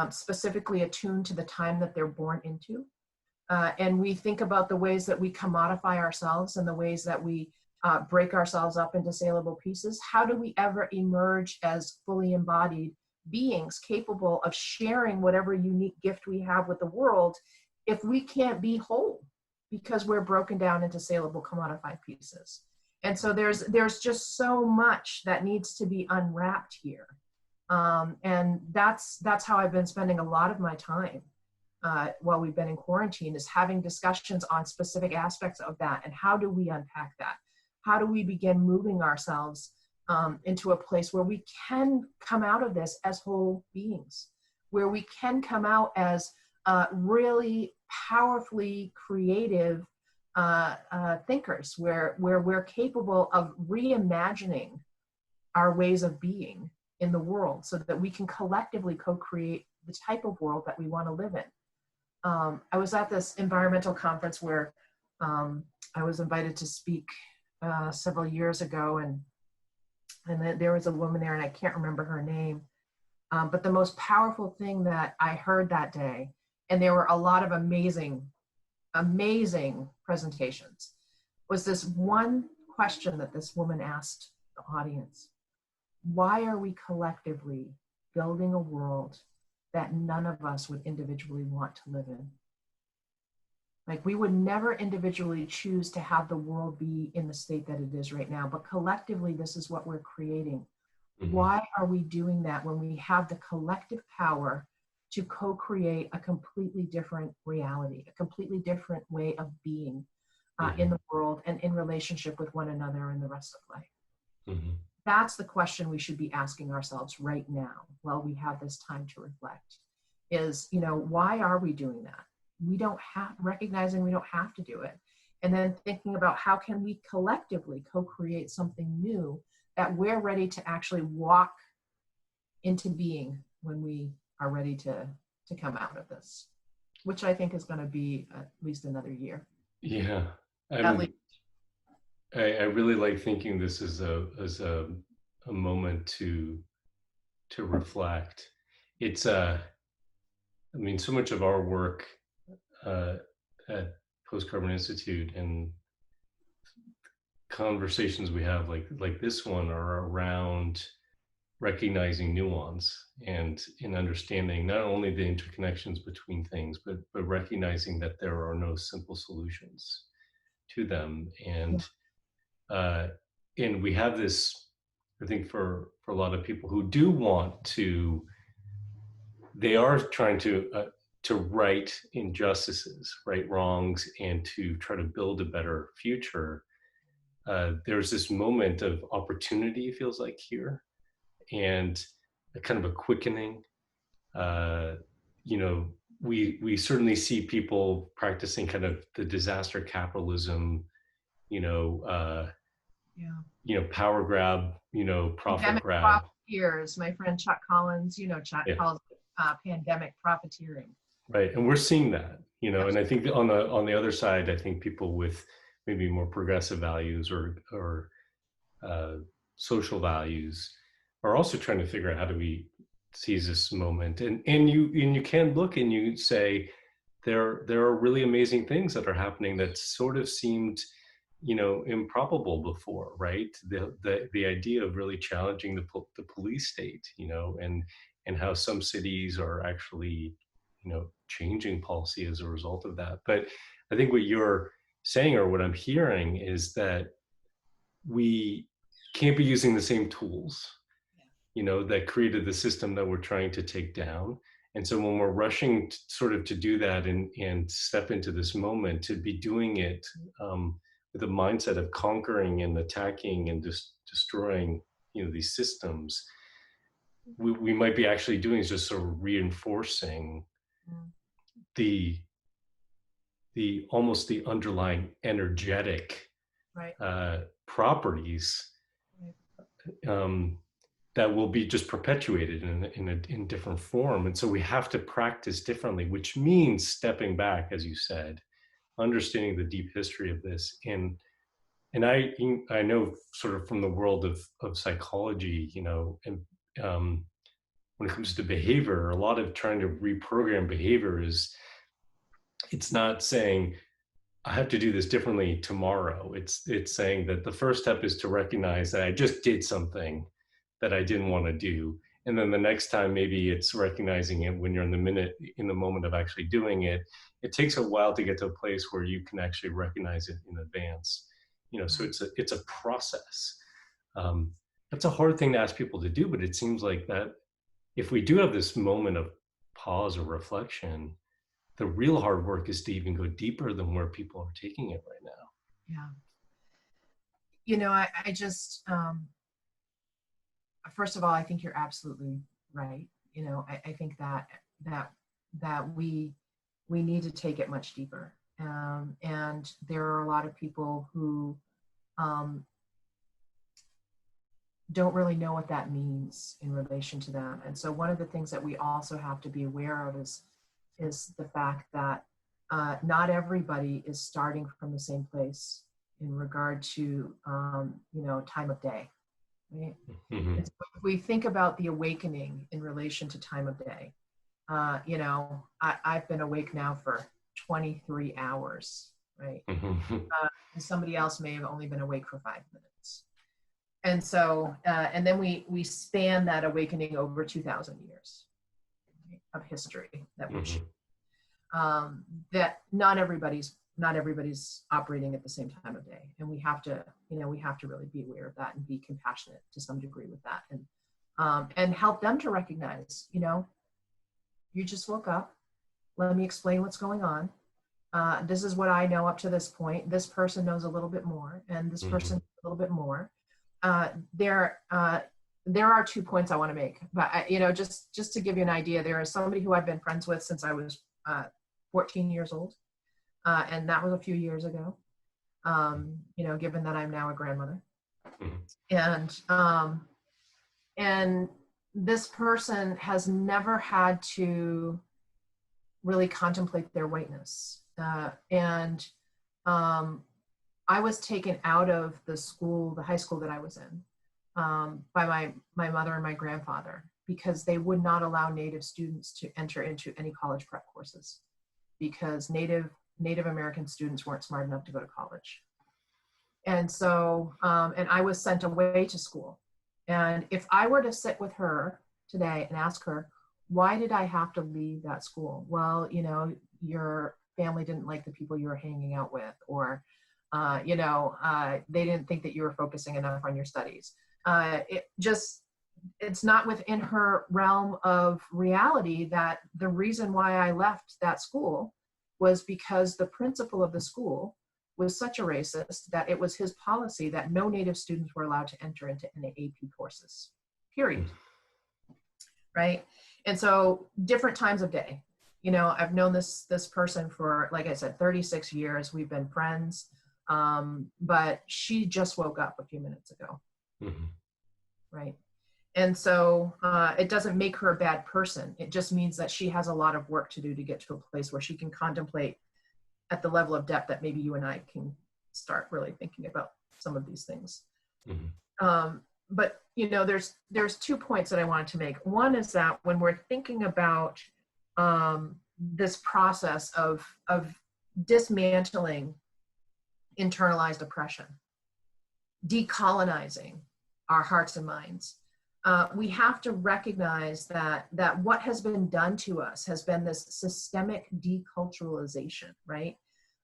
specifically attuned to the time that they're born into, and we think about the ways that we commodify ourselves and the ways that we break ourselves up into saleable pieces, how do we ever emerge as fully embodied beings capable of sharing whatever unique gift we have with the world if we can't be whole because we're broken down into saleable commodified pieces? And so there's just so much that needs to be unwrapped here. And that's how I've been spending a lot of my time while we've been in quarantine, is having discussions on specific aspects of that. And how do we unpack that? How do we begin moving ourselves into a place where we can come out of this as whole beings, where we can come out as really powerfully creative thinkers, where we're capable of reimagining our ways of being in the world so that we can collectively co-create the type of world that we want to live in. I was at this environmental conference where I was invited to speak several years ago, and there was a woman there, and I can't remember her name, but the most powerful thing that I heard that day, and there were a lot of amazing presentations, was this one question that this woman asked the audience: why are we collectively building a world that none of us would individually want to live in? Like, we would never individually choose to have the world be in the state that it is right now, but collectively, this is what we're creating. Why are we doing that when we have the collective power to co-create a completely different reality, a completely different way of being in the world and in relationship with one another and the rest of life? That's the question we should be asking ourselves right now while we have this time to reflect, is, you know, why are we doing that? Recognizing we don't have to do it. And then thinking about how can we collectively co-create something new that we're ready to actually walk into being when we are ready to come out of this, which I think is going to be at least another year. Yeah. At least. I really like thinking this as a moment to reflect. It's I mean, so much of our work at Post Carbon Institute and conversations we have like this one are around recognizing nuance and in understanding not only the interconnections between things, but recognizing that there are no simple solutions to them. And we have this, I think, for a lot of people who do want to, they are trying to right injustices, right wrongs, and to try to build a better future. There's this moment of opportunity, it feels like, here, and a kind of a quickening. You know, we certainly see people practicing kind of the disaster capitalism, you know, power grab, profit Pandemic grab. Profiteers. My friend Chuck Collins, Chuck calls it pandemic profiteering. Right, and we're seeing that, and I think on the other side, I think people with maybe more progressive values or social values are also trying to figure out how do we seize this moment. And you can look and you say there are really amazing things that are happening that sort of seemed improbable before, right? The idea of really challenging the police state, and how some cities are actually changing policy as a result of that. But I think what you're saying, or what I'm hearing, is that we can't be using the same tools, that created the system that we're trying to take down. And so when we're rushing sort of to do that and step into this moment, to be doing it with a mindset of conquering and attacking and destroying, these systems, we might be actually doing is just sort of reinforcing Mm. the almost the underlying energetic Right. properties Right. um, that will be just perpetuated in different form. And so we have to practice differently, which means stepping back, as you said, understanding the deep history of this. And I know sort of from the world of psychology, and when it comes to behavior, a lot of trying to reprogram behavior is, it's not saying I have to do this differently tomorrow. It's saying that the first step is to recognize that I just did something that I didn't want to do. And then the next time, maybe it's recognizing it when you're in the moment of actually doing it. It takes a while to get to a place where you can actually recognize it in advance. So Right. it's a process. Um, that's a hard thing to ask people to do, but it seems like that if we do have this moment of pause or reflection, the real hard work is to even go deeper than where people are taking it right now. Yeah. I just, first of all, I think you're absolutely right. I think that that we need to take it much deeper. And there are a lot of people who um, don't really know what that means in relation to them. And so one of the things that we also have to be aware of is the fact that not everybody is starting from the same place in regard to time of day. Right? Mm-hmm. And so if we think about the awakening in relation to time of day, I've been awake now for 23 hours, right? Mm-hmm. And somebody else may have only been awake for 5 minutes. And so, and then we span that awakening over 2,000 years, right, of history that we've Mm-hmm. that not everybody's operating at the same time of day, and we have to really be aware of that and be compassionate to some degree with that, and help them to recognize, you just woke up. Let me explain what's going on. This is what I know up to this point. This person knows a little bit more, and this person a little bit more. There are 2 points I want to make, but just to give you an idea, there is somebody who I've been friends with since I was 14 years old, and that was a few years ago. Given that I'm now a grandmother, and this person has never had to really contemplate their whiteness, and I was taken out of the high school that I was in, by my mother and my grandfather, because they would not allow Native students to enter into any college prep courses, because Native American students weren't smart enough to go to college. And so, and I was sent away to school. And if I were to sit with her today and ask her, why did I have to leave that school? Well, your family didn't like the people you were hanging out with, or, they didn't think that you were focusing enough on your studies. It's not within her realm of reality that the reason why I left that school was because the principal of the school was such a racist that it was his policy that no Native students were allowed to enter into any AP courses, period. Right? And so different times of day. I've known this person for, like I said, 36 years. We've been friends, but she just woke up a few minutes ago. Mm-hmm. Right? And so it doesn't make her a bad person. It just means that she has a lot of work to do to get to a place where she can contemplate at the level of depth that maybe you and I can start really thinking about some of these things. Mm-hmm. But there's 2 points that I wanted to make. One is that when we're thinking about this process of dismantling internalized oppression, decolonizing our hearts and minds, we have to recognize that what has been done to us has been this systemic deculturalization, right?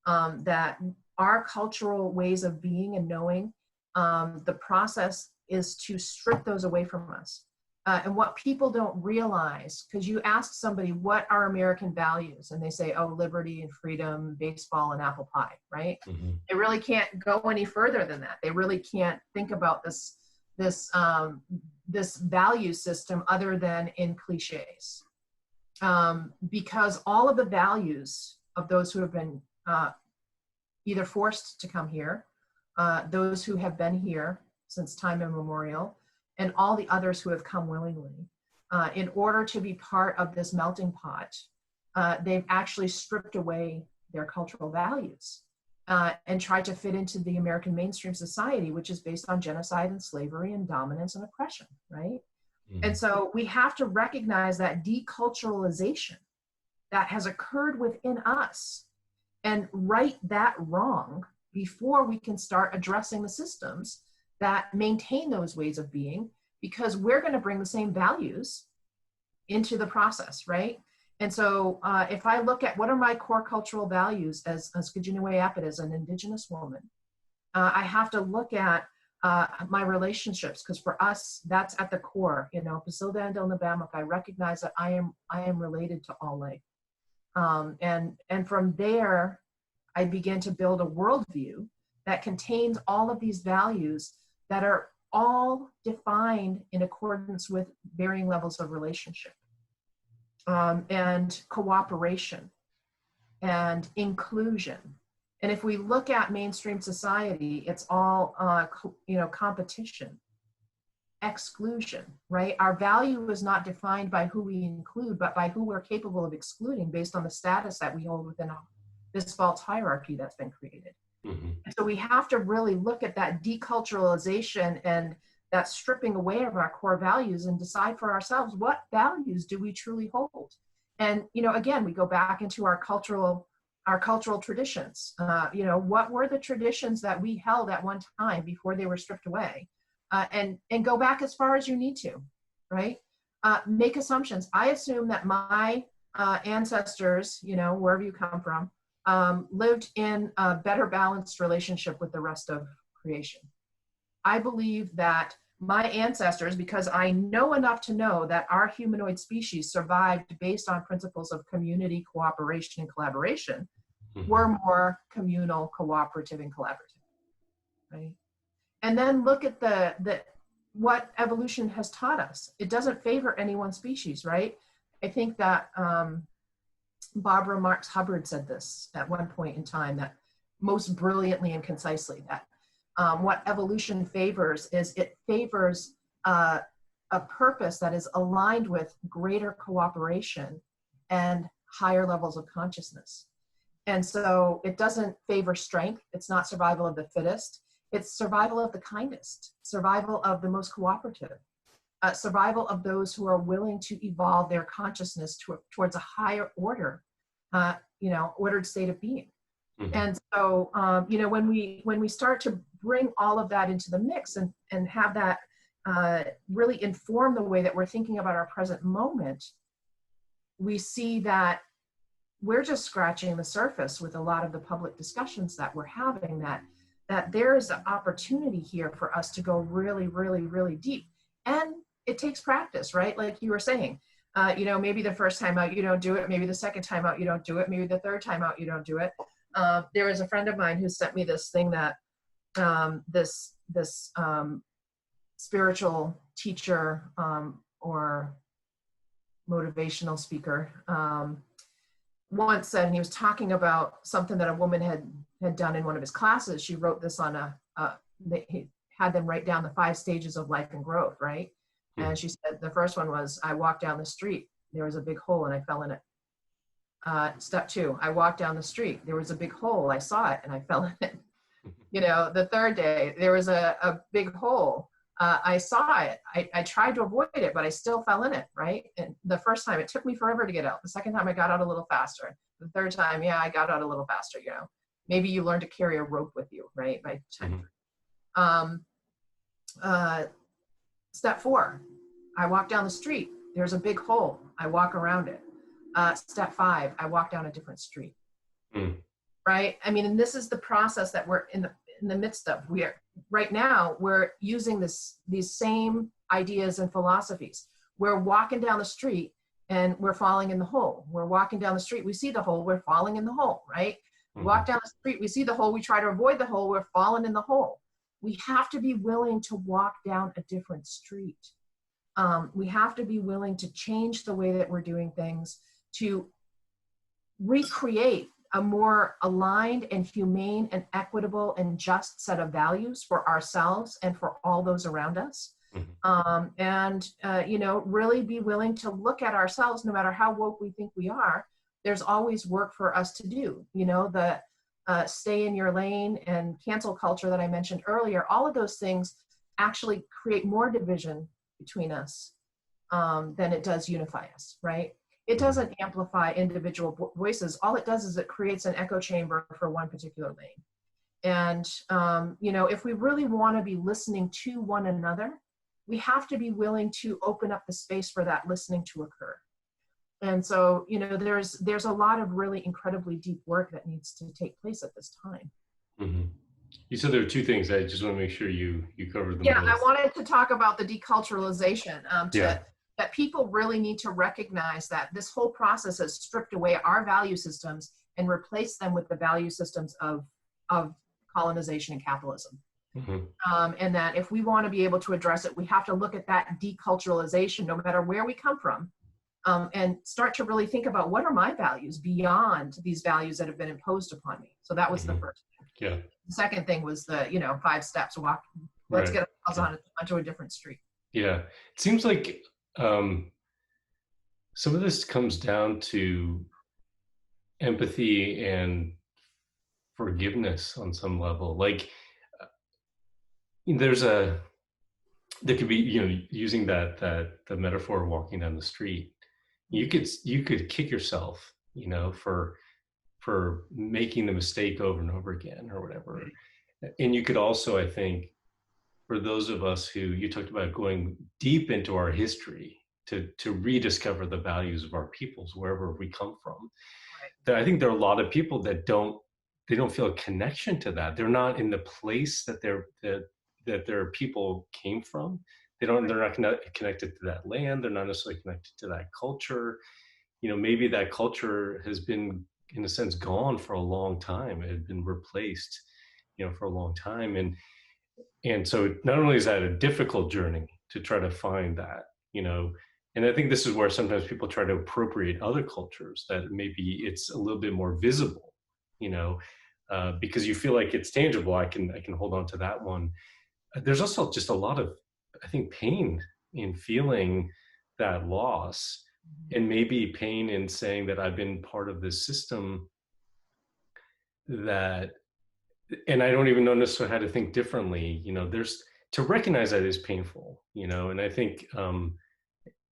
That our cultural ways of being and knowing, the process is to strip those away from us. And what people don't realize, because you ask somebody, what are American values? And they say, oh, liberty and freedom, baseball and apple pie, right? Mm-hmm. They really can't go any further than that. They really can't think about this value system other than in cliches. Because all of the values of those who have been either forced to come here, those who have been here since time immemorial, and all the others who have come willingly, in order to be part of this melting pot, they've actually stripped away their cultural values and tried to fit into the American mainstream society, which is based on genocide and slavery and dominance and oppression, right? Mm-hmm. And so we have to recognize that deculturalization that has occurred within us and right that wrong before we can start addressing the systems that maintain those ways of being, because we're going to bring the same values into the process, right? And so if I look at what are my core cultural values as Kajuniwe Apit, as an Indigenous woman, I have to look at my relationships, because for us, that's at the core. You know, Pasilda and Nabamuk, I recognize that I am related to all life. And from there, I begin to build a worldview that contains all of these values that are all defined in accordance with varying levels of relationship, and cooperation and inclusion. And if we look at mainstream society, it's all competition, exclusion, right? Our value is not defined by who we include, but by who we're capable of excluding based on the status that we hold within this false hierarchy that's been created. Mm-hmm. So we have to really look at that deculturalization and that stripping away of our core values and decide for ourselves, what values do we truly hold? And, again, we go back into our cultural traditions. What were the traditions that we held at one time before they were stripped away? And go back as far as you need to, right? Make assumptions. I assume that my ancestors, wherever you come from, lived in a better balanced relationship with the rest of creation. I believe that my ancestors, because I know enough to know that our humanoid species survived based on principles of community, cooperation, and collaboration, Mm-hmm. were more communal, cooperative, and collaborative, right? And then look at what evolution has taught us. It doesn't favor any one species, right? I think that Barbara Marx Hubbard said this at one point in time, that most brilliantly and concisely, that what evolution favors is it favors a purpose that is aligned with greater cooperation and higher levels of consciousness. And so it doesn't favor strength. It's not survival of the fittest. It's survival of the kindest, survival of the most cooperative, survival of those who are willing to evolve their consciousness towards a higher order, ordered state of being. Mm-hmm. And so, when we start to bring all of that into the mix and have that really inform the way that we're thinking about our present moment, we see that we're just scratching the surface with a lot of the public discussions that we're having, that there is an opportunity here for us to go really, really, really deep. And it takes practice, right? Like you were saying, maybe the first time out you don't do it, maybe the second time out you don't do it, maybe the third time out you don't do it. There was a friend of mine who sent me this thing that this spiritual teacher or motivational speaker once said, and he was talking about something that a woman had done in one of his classes. She wrote this on he had them write down the 5 stages of life and growth, right? And she said the first one was, I walked down the street, there was a big hole and I fell in it. Step 2, I walked down the street, there was a big hole, I saw it and I fell in it. The third day, there was a big hole, I saw it, I tried to avoid it, but I still fell in it, right? And the first time, it took me forever to get out. The second time, I got out a little faster. The third time, I got out a little faster, Maybe you learn to carry a rope with you, right? By time. Step 4, I walk down the street, there's a big hole, I walk around it. Step 5, I walk down a different street. Right? I mean, and this is the process that we're in the midst of. right now we're using these same ideas and philosophies. We're walking down the street and we're falling in the hole. We're walking down the street, we see the hole, we're falling in the hole, right? We walk down the street, we see the hole, we try to avoid the hole, we're falling in the hole. We have to be willing to walk down a different street. We have to be willing to change the way that we're doing things, to recreate a more aligned and humane and equitable and just set of values for ourselves and for all those around us. You know, really be willing to look at ourselves, no matter how woke we think we are. There's always work for us to do. You know, the stay in your lane and cancel culture that I mentioned earlier, all of those things actually create more division between us than it does unify us, right? It doesn't amplify individual voices. All it does is it creates an echo chamber for one particular lane. And, you know, if we really want to be listening to one another, we have to be willing to open up the space for that listening to occur. And so, you know, there's a lot of really incredibly deep work that needs to take place at this time. You said there are two things. I just want to make sure you covered them Yeah, both. I wanted to talk about the deculturalization, that people really need to recognize that this whole process has stripped away our value systems and replaced them with the value systems of colonization and capitalism. And that if we want to be able to address it, we have to look at that deculturalization, no matter where we come from, and start to really think about, what are my values beyond these values that have been imposed upon me? So that was the first thing. Yeah. The second thing was the, you know, 5 steps, let's get ourselves onto a different street. Yeah. It seems like some of this comes down to empathy and forgiveness on some level. Like there could be, you know, using the metaphor of walking down the street, you could kick yourself, you know, for making the mistake over and over again or whatever. And you could also, I think, for those of us who, you talked about going deep into our history to rediscover the values of our peoples, wherever we come from. I think there are a lot of people that don't feel a connection to that. They're not in the place that their people came from. They're not connected to that land. They're not necessarily connected to that culture. You know, maybe that culture has been, in a sense, gone for a long time. It had been replaced, you know, for a long time. And so not only is that a difficult journey to try to find that, you know, and I think this is where sometimes people try to appropriate other cultures, that maybe it's a little bit more visible, you know, because you feel like it's tangible. I can hold on to that one. There's also just a lot of, I think, pain in feeling that loss, and maybe pain in saying that I've been part of this system that, and I don't even know necessarily how to think differently. You know, there's, to recognize that is painful, you know, and I think,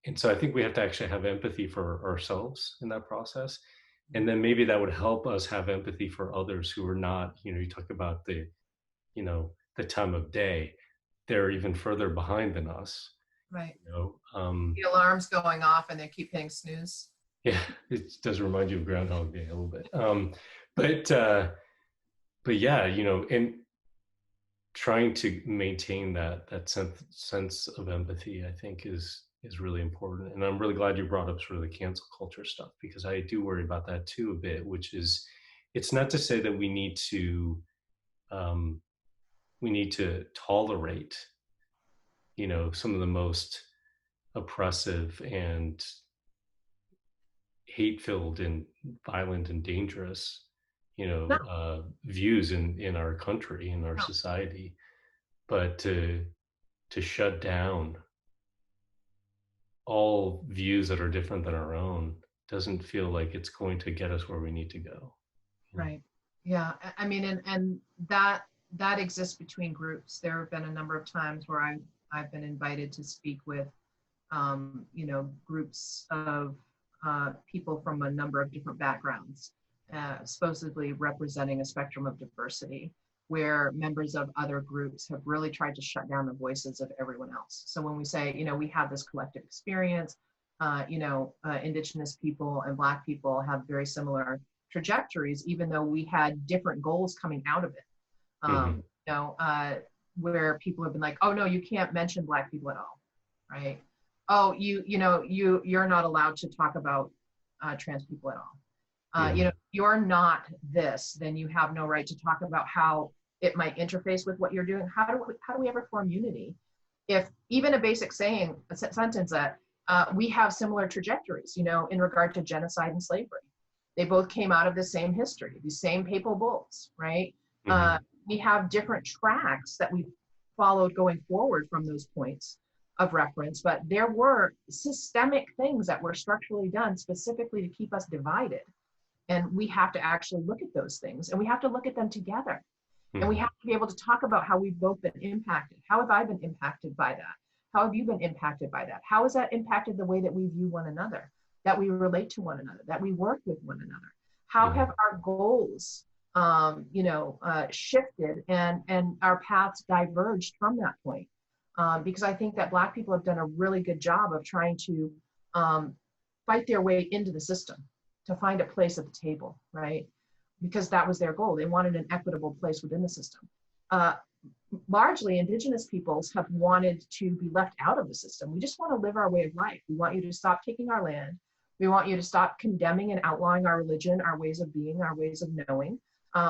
and so I think we have to actually have empathy for ourselves in that process. And then maybe that would help us have empathy for others who are not, you know, you talk about the, you know, the time of day, they're even further behind than us. Right. You know, the alarm's going off and they keep hitting snooze. Yeah, it does remind you of Groundhog Day a little bit. But yeah, you know, and trying to maintain that sense of empathy, I think is really important. And I'm really glad you brought up sort of the cancel culture stuff, because I do worry about that too a bit, which is, it's not to say that we need to tolerate, you know, some of the most oppressive and hate-filled and violent and dangerous, you know, views in our country, in our society, but to shut down all views that are different than our own doesn't feel like it's going to get us where we need to go. Right. Yeah. I mean, and that exists between groups. There have been a number of times where I've been invited to speak with, you know, groups of people from a number of different backgrounds, supposedly representing a spectrum of diversity, where members of other groups have really tried to shut down the voices of everyone else. So when we say, you know, we have this collective experience, you know, Indigenous people and Black people have very similar trajectories, even though we had different goals coming out of it. You know, where people have been like, oh no, you can't mention Black people at all, right? Oh, you're not allowed to talk about trans people at all. You're not this, then you have no right to talk about how it might interface with what you're doing. How do we ever form unity if even a basic saying, a sentence that we have similar trajectories, in regard to genocide and slavery. They both came out of the same history, the same papal bulls, right? We have different tracks that we followed going forward from those points of reference, but there were systemic things that were structurally done specifically to keep us divided. And we have to actually look at those things, and we have to look at them together. And we have to be able to talk about how we've both been impacted. How have I been impacted by that? How have you been impacted by that? How has that impacted the way that we view one another, that we relate to one another, that we work with one another? How have our goals, shifted and our paths diverged from that point? Because I think that Black people have done a really good job of trying to fight their way into the system, to find a place at the table, right? Because that was their goal. They wanted an equitable place within the system. Largely, Indigenous peoples have wanted to be left out of the system. We just want to live our way of life. We want you to stop taking our land. We want you to stop condemning and outlawing our religion, our ways of being, our ways of knowing.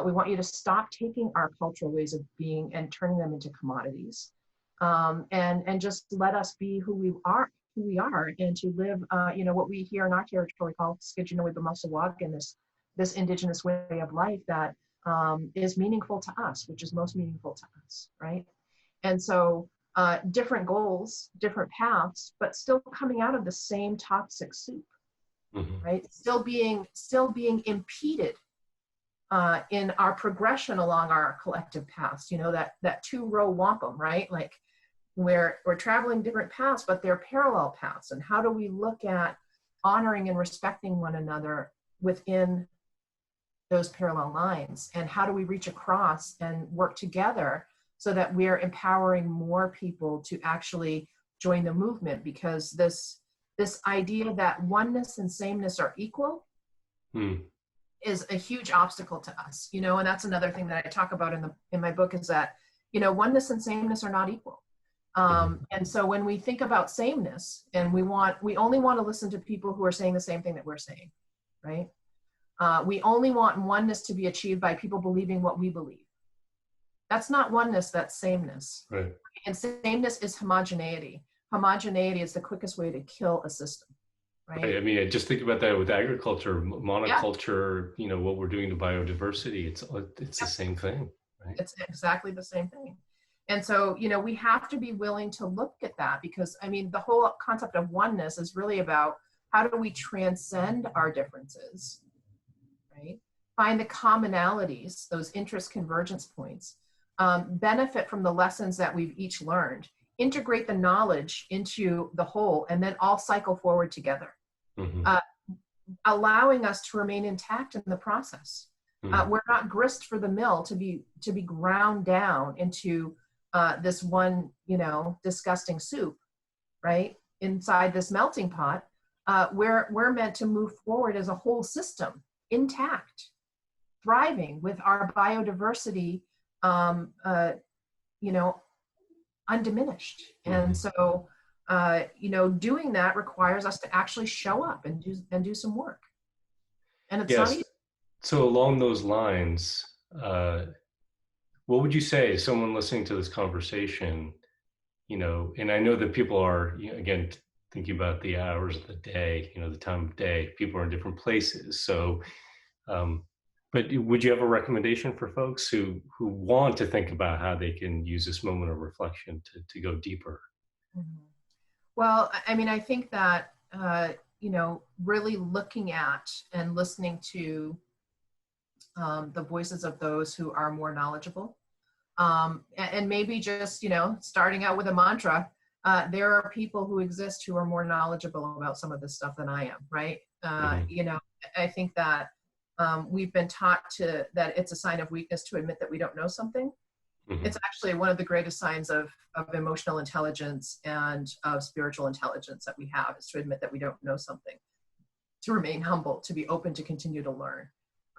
We want you to stop taking our cultural ways of being and turning them into commodities. And just let us be who we are, and to live, what we here in our territory call Skidjinawibamosawag, and this Indigenous way of life that is meaningful to us, which is most meaningful to us, right? And so different goals, different paths, but still coming out of the same toxic soup, right? Still being impeded in our progression along our collective paths, that two-row wampum, right? Like we're traveling different paths, but they're parallel paths. And how do we look at honoring and respecting one another within those parallel lines? And how do we reach across and work together so that we're empowering more people to actually join the movement? Because this idea that oneness and sameness are equal is a huge obstacle to us, and that's another thing that I talk about in my book, is that, oneness and sameness are not equal. And so when we think about sameness, and we only want to listen to people who are saying the same thing that we're saying, right? We only want oneness to be achieved by people believing what we believe. That's not oneness, that's sameness. Right. And sameness is homogeneity. Homogeneity is the quickest way to kill a system, right? I mean, just think about that with agriculture, monoculture, what we're doing to biodiversity, it's the same thing, right? It's exactly the same thing. And so, we have to be willing to look at that, because, the whole concept of oneness is really about how do we transcend our differences, right? Find the commonalities, those interest convergence points, benefit from the lessons that we've each learned, integrate the knowledge into the whole, and then all cycle forward together, allowing us to remain intact in the process. We're not grist for the mill to be ground down into this one, disgusting soup, right? Inside this melting pot, we're meant to move forward as a whole system, intact, thriving with our biodiversity, undiminished. And so, doing that requires us to actually show up and do some work. And it's not easy. So along those lines, what would you say to someone listening to this conversation, and I know that people are, again, thinking about the hours of the day, the time of day, people are in different places. So, but would you have a recommendation for folks who want to think about how they can use this moment of reflection to go deeper? Well, I think that, really looking at and listening to the voices of those who are more knowledgeable, and maybe just, starting out with a mantra, there are people who exist who are more knowledgeable about some of this stuff than I am, right? I think that we've been taught that it's a sign of weakness to admit that we don't know something. It's actually one of the greatest signs of emotional intelligence and of spiritual intelligence that we have, is to admit that we don't know something, to remain humble, to be open to continue to learn.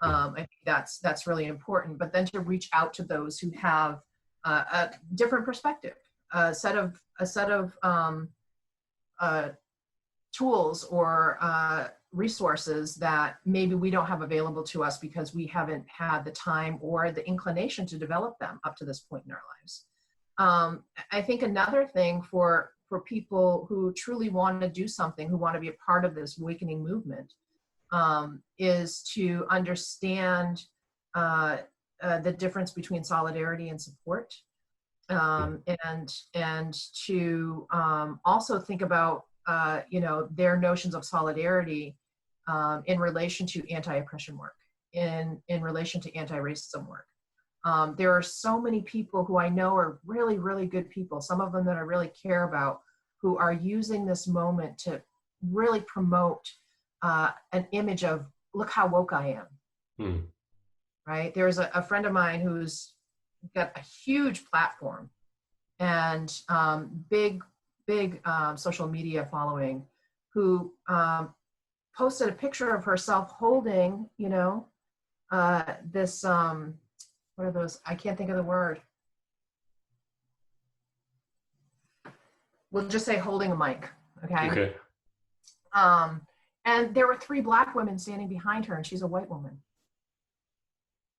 I think that's really important. But then to reach out to those who have a different perspective, a set of tools or resources that maybe we don't have available to us because we haven't had the time or the inclination to develop them up to this point in our lives. I think another thing for people who truly want to do something, who want to be a part of this awakening movement, is to understand the difference between solidarity and support, and to also think about their notions of solidarity in relation to anti-oppression work, in relation to anti-racism work. There are so many people who I know are really, really good people, some of them that I really care about, who are using this moment to really promote an image of, look how woke I am. Right? There's a friend of mine who's got a huge platform and big social media following, who posted a picture of herself holding, this, what are those? I can't think of the word. We'll just say holding a mic, okay? Okay. And there were 3 Black women standing behind her, and she's a white woman.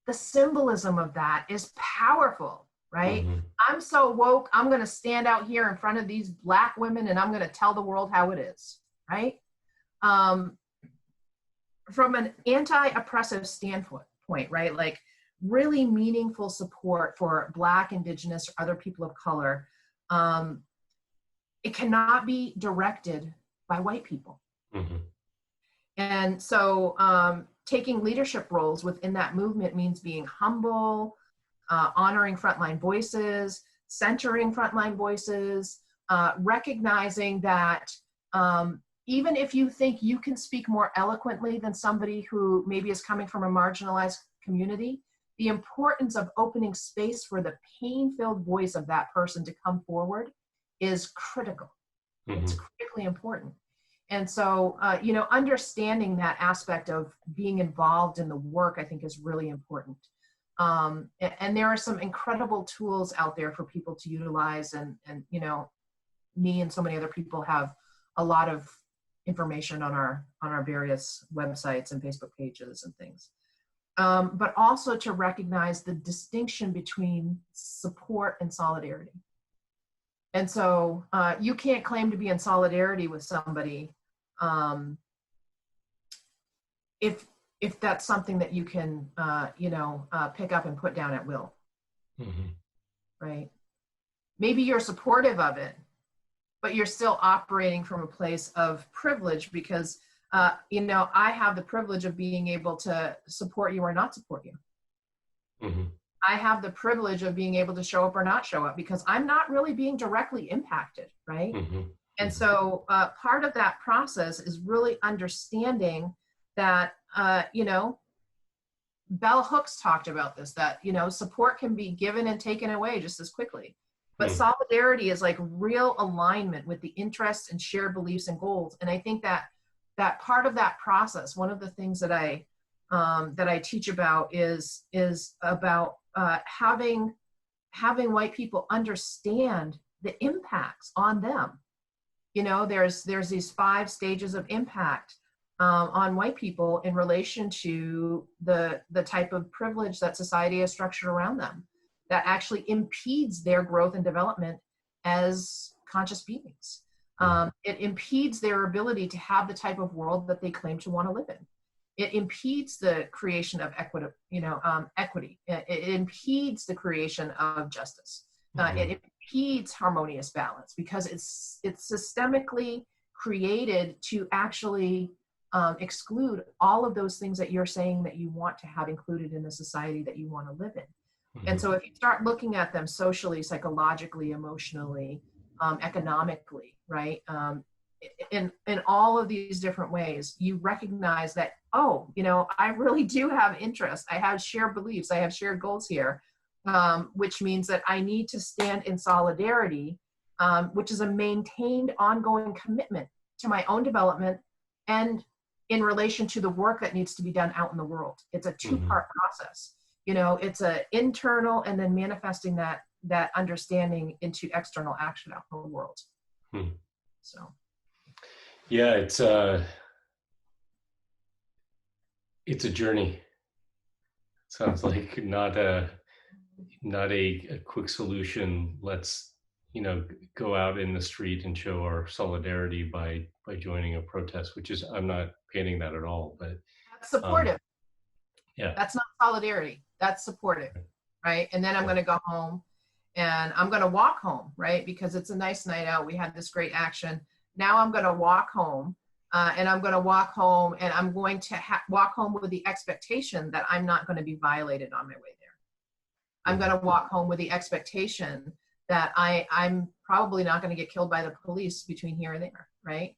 The symbolism of that is powerful, right? I'm so woke, I'm going to stand out here in front of these Black women and I'm going to tell the world how it is, right? From an anti-oppressive standpoint, right? Like really meaningful support for Black, Indigenous, or other people of color. It cannot be directed by white people. And so taking leadership roles within that movement means being humble, honoring frontline voices, centering frontline voices, recognizing that even if you think you can speak more eloquently than somebody who maybe is coming from a marginalized community, the importance of opening space for the pain-filled voice of that person to come forward is critical. It's critically important. And so, understanding that aspect of being involved in the work, I think, is really important. And there are some incredible tools out there for people to utilize. And me and so many other people have a lot of information on our various websites and Facebook pages and things. But also to recognize the distinction between support and solidarity. And so you can't claim to be in solidarity with somebody if that's something that you can, pick up and put down at will, right? Maybe you're supportive of it, but you're still operating from a place of privilege because, I have the privilege of being able to support you or not support you. I have the privilege of being able to show up or not show up because I'm not really being directly impacted, right? And so part of that process is really understanding that, Bell Hooks talked about this, that, support can be given and taken away just as quickly. But solidarity is like real alignment with the interests and shared beliefs and goals. And I think that part of that process, one of the things that I teach about is about having white people understand the impacts on them. There's these 5 stages of impact on white people in relation to the type of privilege that society has structured around them that actually impedes their growth and development as conscious beings. It impedes their ability to have the type of world that they claim to want to live in. It impedes the creation of equity. It impedes the creation of justice. It impedes harmonious balance because it's systemically created to actually exclude all of those things that you're saying that you want to have included in the society that you want to live in. And so if you start looking at them socially, psychologically, emotionally, economically, right? In all of these different ways, you recognize that, I really do have interest. I have shared beliefs. I have shared goals here, which means that I need to stand in solidarity, which is a maintained ongoing commitment to my own development and in relation to the work that needs to be done out in the world. It's a 2-part process. It's a internal and then manifesting that that understanding into external action out in the world. So yeah, it's a journey. Sounds like not a quick solution. Let's, go out in the street and show our solidarity by joining a protest, which is, I'm not painting that at all, but that's supportive. Yeah, that's not solidarity, that's supportive, right? And then I'm going to go home and I'm going to walk home, right? Because it's a nice night out, we had this great action. Now I'm going to walk home, and I'm going to walk home, and I'm going to walk home with the expectation that I'm not going to be violated on my way there. I'm going to walk home with the expectation that I'm probably not going to get killed by the police between here and there, right?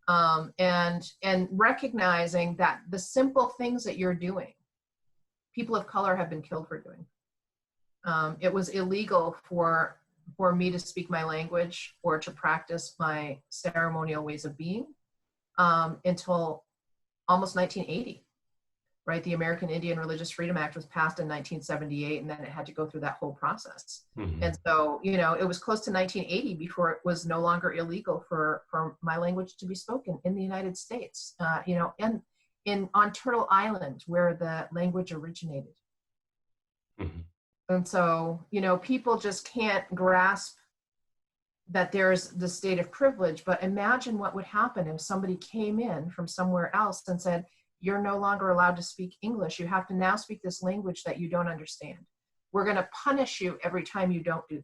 And recognizing that the simple things that you're doing, people of color have been killed for doing. It was illegal for me to speak my language or to practice my ceremonial ways of being until almost 1980, right? The American Indian Religious Freedom Act was passed in 1978, and then it had to go through that whole process. And so, it was close to 1980 before it was no longer illegal for my language to be spoken in the United States, and on Turtle Island, where the language originated. And so, people just can't grasp that there's the state of privilege, but imagine what would happen if somebody came in from somewhere else and said, you're no longer allowed to speak English. You have to now speak this language that you don't understand. We're going to punish you every time you don't do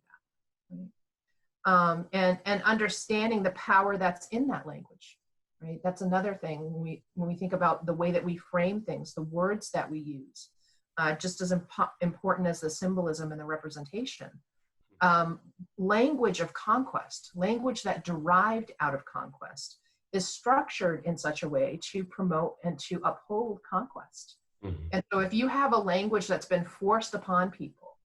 that. And understanding the power that's in that language, right? That's another thing when we think about the way that we frame things, the words that we use, just as important as the symbolism and the representation. Language of conquest, language that derived out of conquest, is structured in such a way to promote and to uphold conquest. And so if you have a language that's been forced upon people,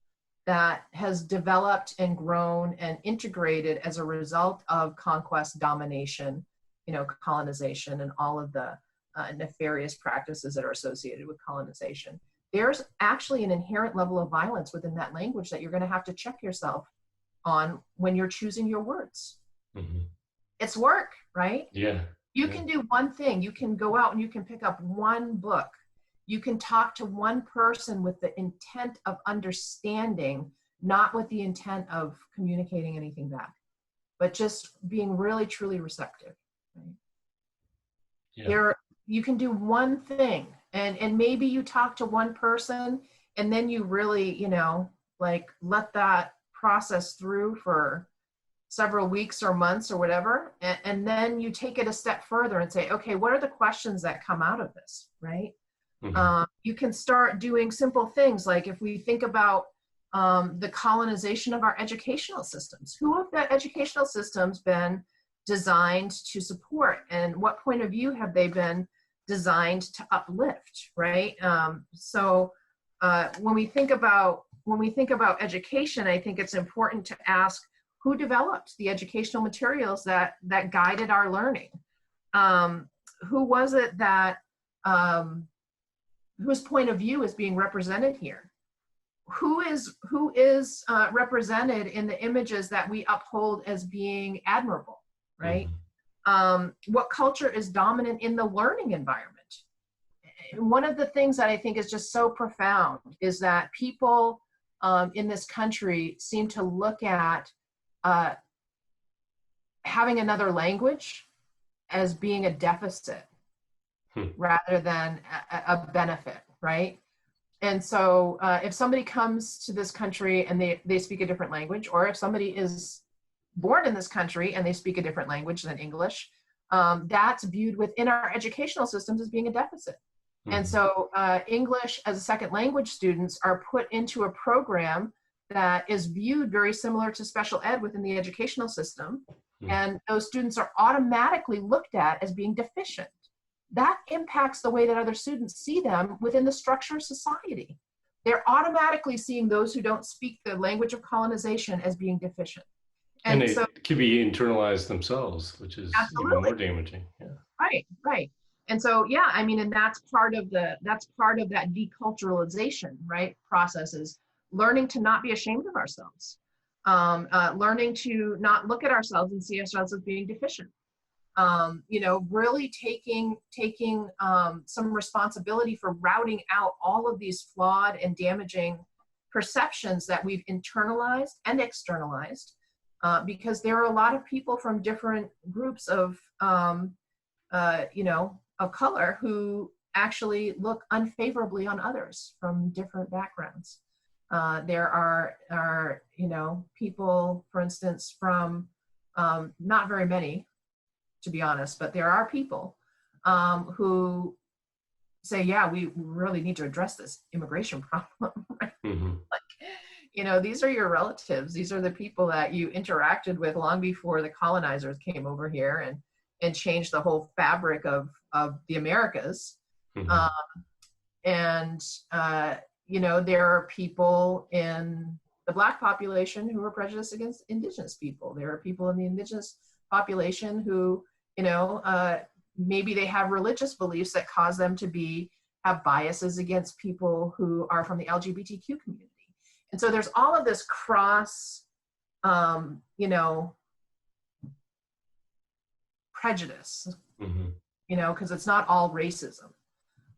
that has developed and grown and integrated as a result of conquest, domination, colonization, and all of the nefarious practices that are associated with colonization, there's actually an inherent level of violence within that language that you're going to have to check yourself on when you're choosing your words. It's work, right? Yeah. You can do one thing. You can go out and you can pick up one book. You can talk to one person with the intent of understanding, not with the intent of communicating anything back, but just being really, truly receptive. Right? Yeah. You can do one thing, and maybe you talk to one person, and then you really, let that process through for several weeks or months or whatever, and then you take it a step further and say, okay, what are the questions that come out of this, right? You can start doing simple things like, if we think about the colonization of our educational systems, who have the educational systems been designed to support, and what point of view have they been designed to uplift, right? So when we think about education, I think it's important to ask, who developed the educational materials that guided our learning? Who was it that, whose point of view is being represented here? Who is represented in the images that we uphold as being admirable, right? What culture is dominant in the learning environment? One of the things that I think is just so profound is that people in this country seem to look at having another language as being a deficit rather than a benefit, right? And so if somebody comes to this country and they speak a different language, or if somebody is born in this country and they speak a different language than English, that's viewed within our educational systems as being a deficit. And so English as a second language students are put into a program that is viewed very similar to special ed within the educational system. And those students are automatically looked at as being deficient. That impacts the way that other students see them within the structure of society. They're automatically seeing those who don't speak the language of colonization as being deficient. And it could be internalized themselves, which is even more damaging. Yeah. Right. And so, yeah, I mean, and that's part of that deculturalization, right, process, is learning to not be ashamed of ourselves. learning to not look at ourselves and see ourselves as being deficient. Really taking some responsibility for routing out all of these flawed and damaging perceptions that we've internalized and externalized, because there are a lot of people from different groups of color who actually look unfavorably on others from different backgrounds. There are people, for instance, from not very many, to be honest, but there are people who say, yeah, we really need to address this immigration problem. Right? Mm-hmm. These are your relatives. These are the people that you interacted with long before the colonizers came over here and changed the whole fabric of the Americas. Mm-hmm. There are people in the Black population who are prejudiced against Indigenous people. There are people in the Indigenous population who, maybe they have religious beliefs that cause them to have biases against people who are from the LGBTQ community. And so there's all of this cross, prejudice, mm-hmm. Because it's not all racism.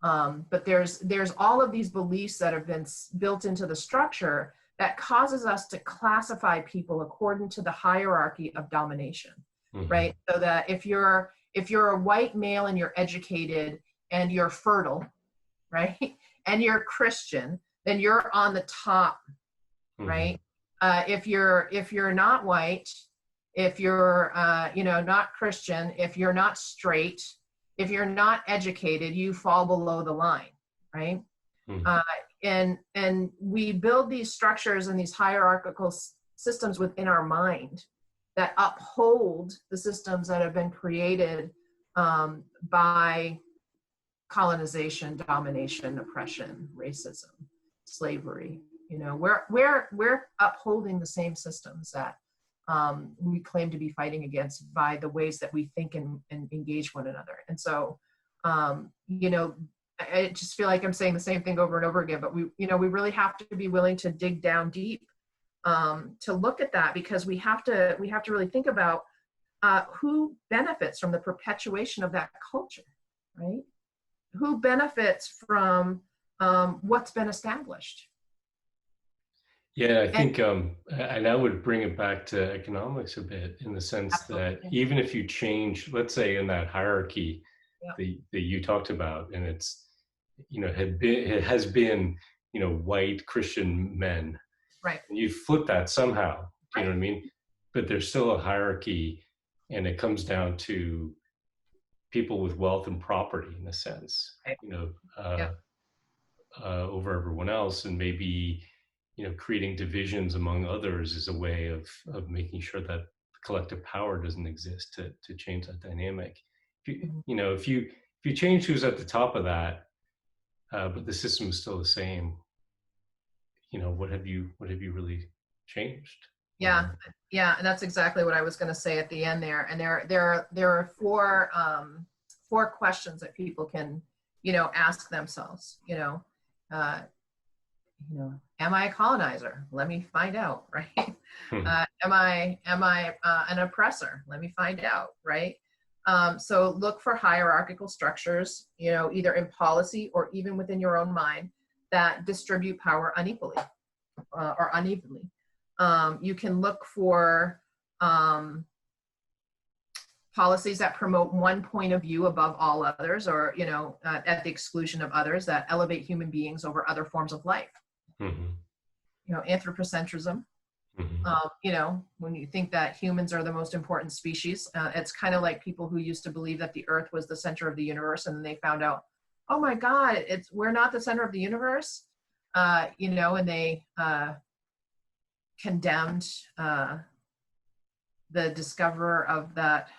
But there's all of these beliefs that have been built into the structure that causes us to classify people according to the hierarchy of domination, mm-hmm. right? So that if you're a white male and you're educated and you're fertile, right, and you're Christian, then you're on the top, mm-hmm. right? If you're not white, if you're not Christian, if you're not straight, if you're not educated, you fall below the line, right? Mm-hmm. And we build these structures and these hierarchical systems within our mind that uphold the systems that have been created by colonization, domination, oppression, racism, slavery. We're upholding the same systems that we claim to be fighting against by the ways that we think and engage one another. And so, I just feel like I'm saying the same thing over and over again, but we really have to be willing to dig down deep to look at that, because we have to really think about who benefits from the perpetuation of that culture, right? Who benefits from what's been established? Yeah, I think, and I would bring it back to economics a bit, in the sense absolutely. That even if you change, let's say in that hierarchy that you talked about, and it's, it has been, white Christian men, right? And you flip that somehow, do you know what I mean? But there's still a hierarchy, and it comes down to people with wealth and property, in a sense, right. Over everyone else, and maybe, creating divisions among others is a way of making sure that collective power doesn't exist to change that dynamic. If you change who's at the top of that, but the system is still the same, what have you really changed? Yeah, and that's exactly what I was going to say at the end there. And there are four questions that people can, ask themselves. Am I a colonizer? Let me find out, right? Am I an oppressor? Let me find out, right? So look for hierarchical structures, either in policy or even within your own mind, that distribute power unequally or unevenly. You can look for policies that promote one point of view above all others, or at the exclusion of others, that elevate human beings over other forms of life. Mm-hmm. Anthropocentrism. Mm-hmm. When you think that humans are the most important species, it's kind of like people who used to believe that the Earth was the center of the universe, and then they found out, oh my God, we're not the center of the universe. And they condemned the discoverer of that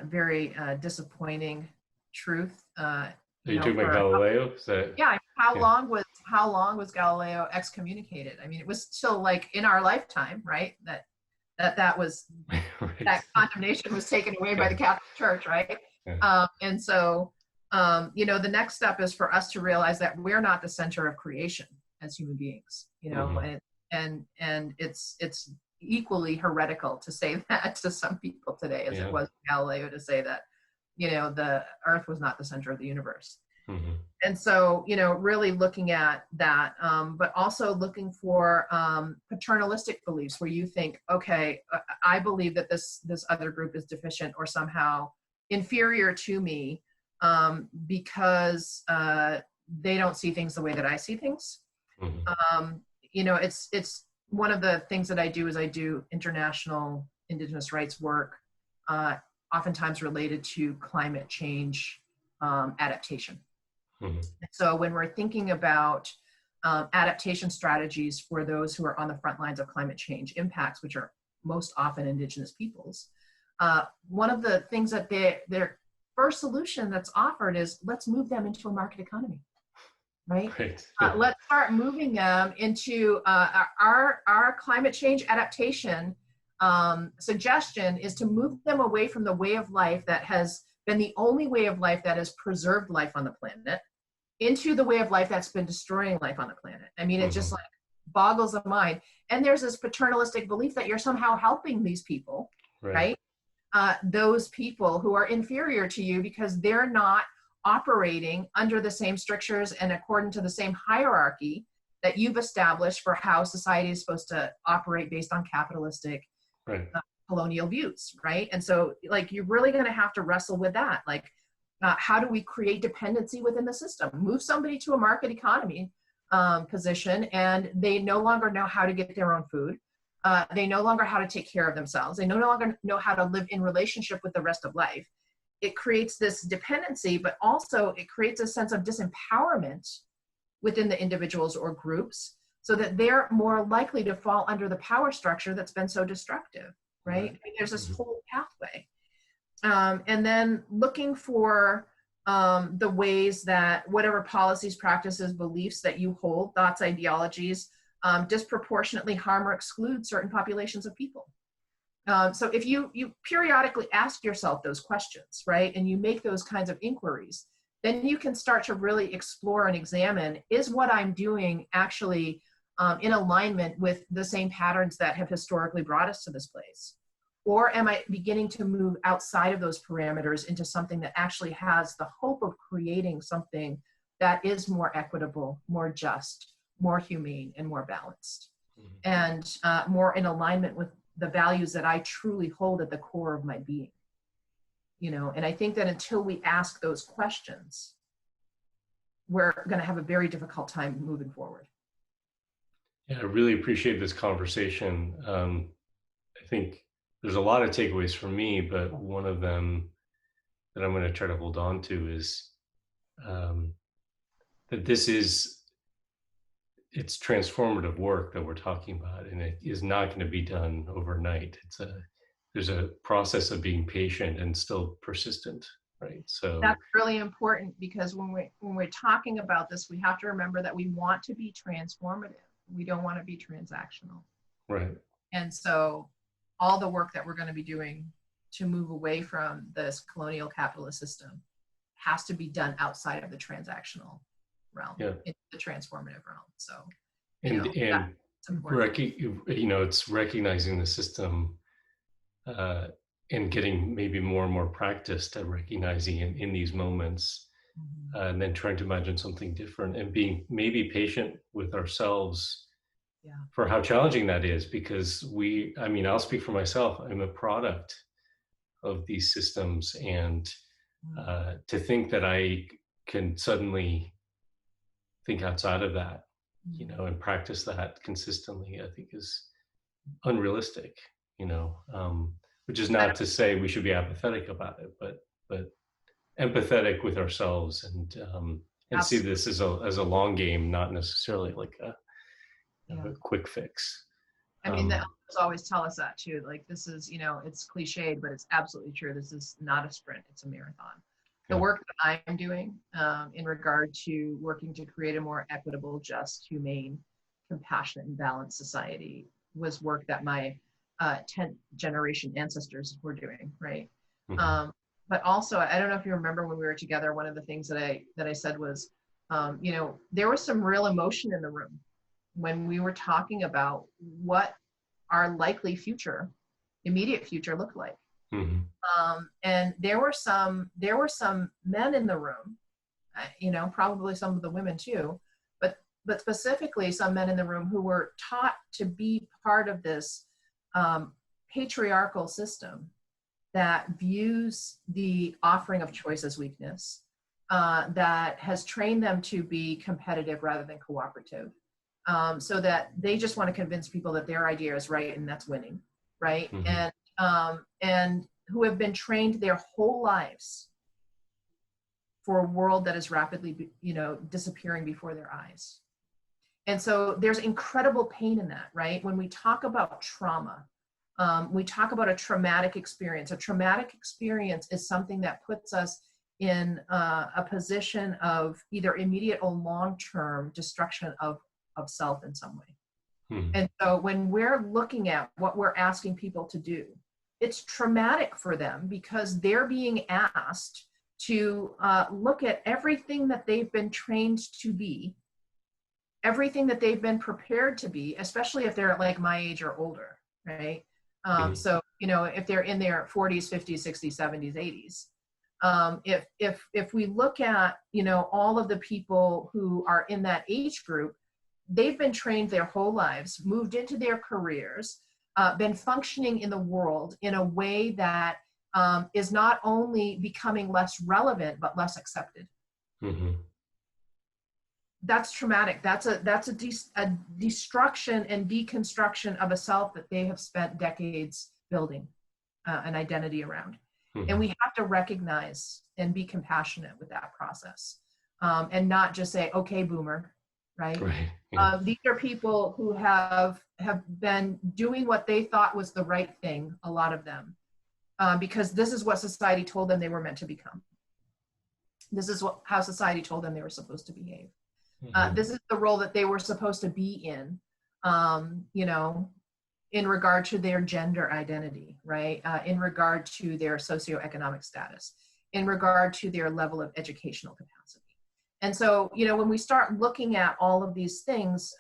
very disappointing truth. Are you talking about Galileo? Yeah. How long was Galileo excommunicated? I mean, it was still like in our lifetime, right? That was right. That condemnation was taken away by the Catholic Church, right? Yeah. And so, the next step is for us to realize that we're not the center of creation as human beings, mm-hmm. and it's equally heretical to say that to some people today as it was Galileo to say that, you know, the earth was not the center of the universe. Mm-hmm. And so, you know, really looking at that, but also looking for paternalistic beliefs where you think, okay, I believe that this other group is deficient or somehow inferior to me because they don't see things the way that I see things. Mm-hmm. You know, it's one of the things that I do is I do international Indigenous rights work, oftentimes related to climate change adaptation. Mm-hmm. So when we're thinking about adaptation strategies for those who are on the front lines of climate change impacts, which are most often Indigenous peoples, one of the things that their first solution that's offered is let's move them into a market economy, right? Let's start moving them into our climate change adaptation suggestion is to move them away from the way of life that has been the only way of life that has preserved life on the planet into the way of life that's been destroying life on the planet. I mean, it just like boggles the mind. And there's this paternalistic belief that you're somehow helping these people, right? Those people who are inferior to you because they're not operating under the same strictures and according to the same hierarchy that you've established for how society is supposed to operate based on capitalistic colonial views, right? And so, like, you're really going to have to wrestle with that. Like, how do we create dependency within the system? Move somebody to a market economy position, and they no longer know how to get their own food. They no longer how to take care of themselves. They no longer know how to live in relationship with the rest of life. It creates this dependency, but also it creates a sense of disempowerment within the individuals or groups so that they're more likely to fall under the power structure that's been so destructive, right? I mean, there's this whole pathway. And then looking for the ways that whatever policies, practices, beliefs that you hold, thoughts, ideologies, disproportionately harm or exclude certain populations of people. So if you periodically ask yourself those questions, right, and you make those kinds of inquiries, then you can start to really explore and examine, is what I'm doing actually in alignment with the same patterns that have historically brought us to this place? Or am I beginning to move outside of those parameters into something that actually has the hope of creating something that is more equitable, more just, more humane, and more balanced, and more in alignment with the values that I truly hold at the core of my being? You know, and I think that until we ask those questions, we're going to have a very difficult time moving forward. Yeah, I really appreciate this conversation. I think there's a lot of takeaways for me, but one of them that I'm going to try to hold on to is that it's transformative work that we're talking about, and it is not going to be done overnight. There's a process of being patient and still persistent, right? So that's really important, because when we're talking about this, we have to remember that we want to be transformative. We don't want to be transactional. Right. And so all the work that we're going to be doing to move away from this colonial capitalist system has to be done outside of the transactional realm, into the transformative realm. So, it's recognizing the system and getting maybe more and more practiced at recognizing in these moments, and then trying to imagine something different and being maybe patient with ourselves for how challenging that is, because I'll speak for myself. I'm a product of these systems, and to think that I can suddenly think outside of that, and practice that consistently, I think is unrealistic, which is not to say we should be apathetic about it, but empathetic with ourselves, and see this as a long game, not necessarily like a quick fix. I mean, the elders always tell us that too. Like, this is, it's cliched, but it's absolutely true. This is not a sprint, it's a marathon. The work that I'm doing in regard to working to create a more equitable, just, humane, compassionate, and balanced society was work that my 10th generation ancestors were doing, right? But also, I don't know if you remember when we were together, one of the things that I said was, there was some real emotion in the room. when we were talking about what our likely future, immediate future looked like. Mm-hmm. And there were some men in the room, probably some of the women too, but specifically some men in the room who were taught to be part of this patriarchal system that views the offering of choice as weakness, that has trained them to be competitive rather than cooperative, so that they just want to convince people that their idea is right and that's winning, right? Mm-hmm. And who have been trained their whole lives for a world that is rapidly, disappearing before their eyes. And so there's incredible pain in that, right? When we talk about trauma, we talk about a traumatic experience. A traumatic experience is something that puts us in a position of either immediate or long-term destruction of self in some way. Mm-hmm. And so when we're looking at what we're asking people to do, it's traumatic for them because they're being asked to look at everything that they've been trained to be, everything that they've been prepared to be, especially if they're like my age or older, right? Mm-hmm. So, if they're in their 40s, 50s, 60s, 70s, 80s, if we look at, all of the people who are in that age group, they've been trained their whole lives, moved into their careers, been functioning in the world in a way that is not only becoming less relevant, but less accepted. Mm-hmm. That's traumatic. That's a destruction and deconstruction of a self that they have spent decades building an identity around. Mm-hmm. And we have to recognize and be compassionate with that process, and not just say, okay, boomer, right? Right. Yeah. These are people who have been doing what they thought was the right thing, a lot of them, because this is what society told them they were meant to become. This is how society told them they were supposed to behave. Mm-hmm. This is the role that they were supposed to be in, in regard to their gender identity, right? In regard to their socioeconomic status, in regard to their level of educational capacity. And so, when we start looking at all of these things,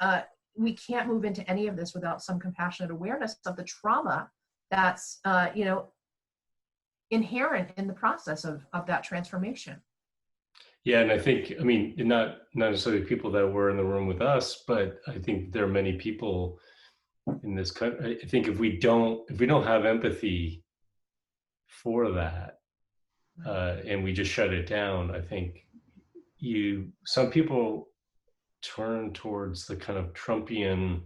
we can't move into any of this without some compassionate awareness of the trauma that's, inherent in the process of that transformation. Yeah, and I think, not necessarily people that were in the room with us, but I think there are many people in this country. I think if we don't have empathy for that, and we just shut it down, I think some people turn towards the kind of Trumpian,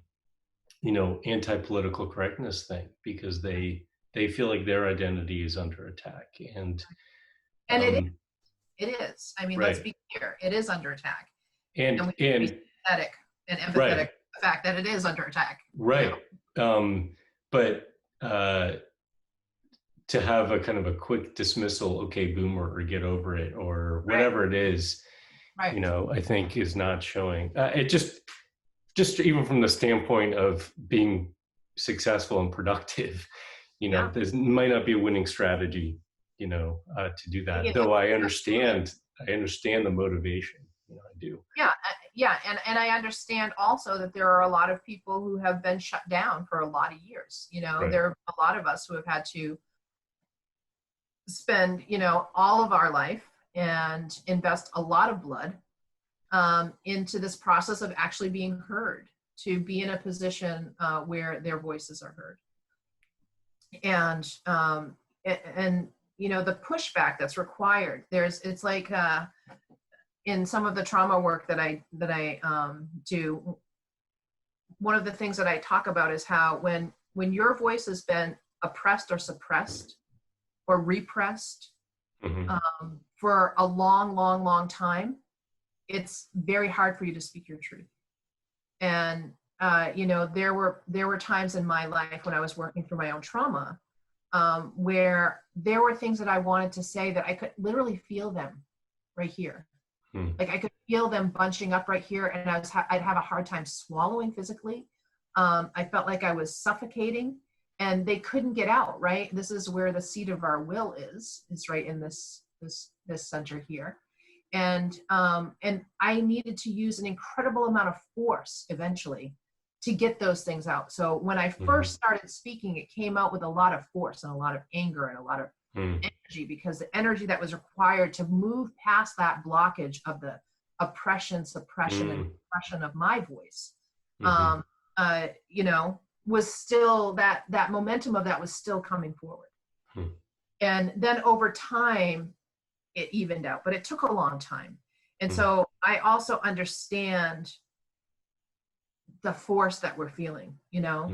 anti-political correctness thing because they feel like their identity is under attack, and it is. I mean, right. Let's be clear. It is under attack. And we can be sympathetic and empathetic right. to the fact that it is under attack. Right. But to have a kind of a quick dismissal, okay, boomer, or get over it, or whatever right. It is, right. I think is not showing. It just even from the standpoint of being successful and productive, there might not be a winning strategy, to do that. Though I understand the motivation. I do. Yeah, and I understand also that there are a lot of people who have been shut down for a lot of years. Right. There are a lot of us who have had to spend, all of our life and invest a lot of blood into this process of actually being heard, to be in a position where their voices are heard. And the pushback that's required, it's like in some of the trauma work that I do, one of the things that I talk about is how when your voice has been oppressed or suppressed or repressed for a long time, it's very hard for you to speak your truth. And there were times in my life when I was working through my own trauma where there were things that I wanted to say that I could literally feel them right here. Like I could feel them bunching up right here, and I'd have a hard time swallowing physically. I felt like I was suffocating, and they couldn't get out. Right, this is where the seat of our will is right in this center here, And I needed to use an incredible amount of force eventually to get those things out. So when I first started speaking, it came out with a lot of force and a lot of anger and a lot of energy, because the energy that was required to move past that blockage of the oppression, suppression, and repression of my voice, you know, was still that momentum of that was still coming forward. And then over time, it evened out, but it took a long time. And so I also understand the force that we're feeling, you know.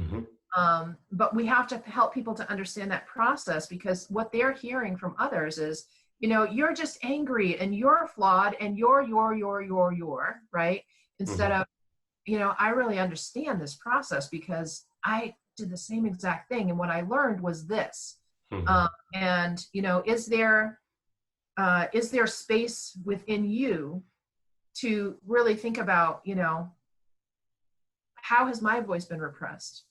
But we have to help people to understand that process, because what they're hearing from others is, you know, you're just angry and you're flawed and you're right, instead of, you know, I really understand this process because I did the same exact thing, and what I learned was this. And you know, is there space within you to really think about, you know, how has my voice been repressed?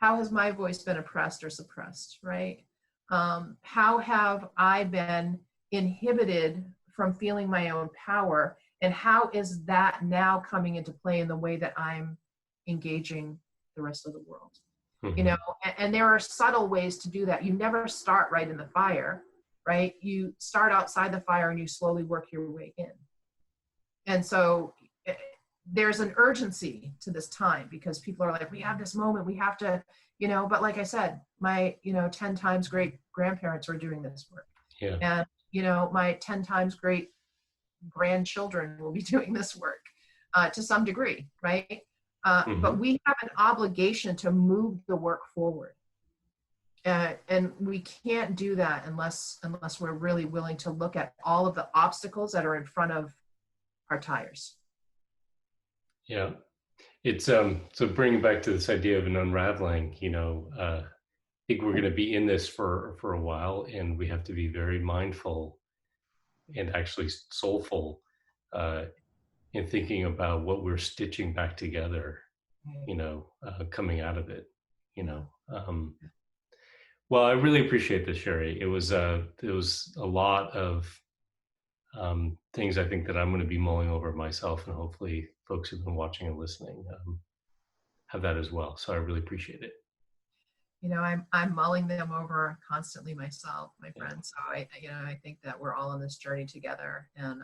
How has my voice been oppressed or suppressed, right? How have I been inhibited from feeling my own power? And how is that now coming into play in the way that I'm engaging the rest of the world? You know, and there are subtle ways to do that. You never start right in the fire, right? You start outside the fire and you slowly work your way in. And so there's an urgency to this time, because people are like, we have this moment, we have to, you know, but like I said, my, you know, 10 times great grandparents are doing this work. And, you know, my 10 times great grandchildren will be doing this work to some degree, right? But we have an obligation to move the work forward. And we can't do that unless we're really willing to look at all of the obstacles that are in front of our tires. Yeah. It's so bringing back to this idea of an unraveling, you know, I think we're going to be in this for a while, and we have to be very mindful and actually soulful in thinking about what we're stitching back together, you know, coming out of it, you know. Well, I really appreciate this, Sherri. It was a lot of things I think that I'm going to be mulling over myself, and hopefully folks who've been watching and listening have that as well. So I really appreciate it. You know, I'm mulling them over constantly myself, my friend. So I think that we're all on this journey together, and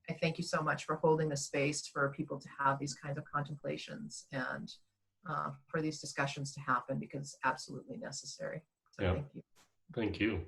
I thank you so much for holding the space for people to have these kinds of contemplations, and for these discussions to happen, because it's absolutely necessary. So thank you. Thank you.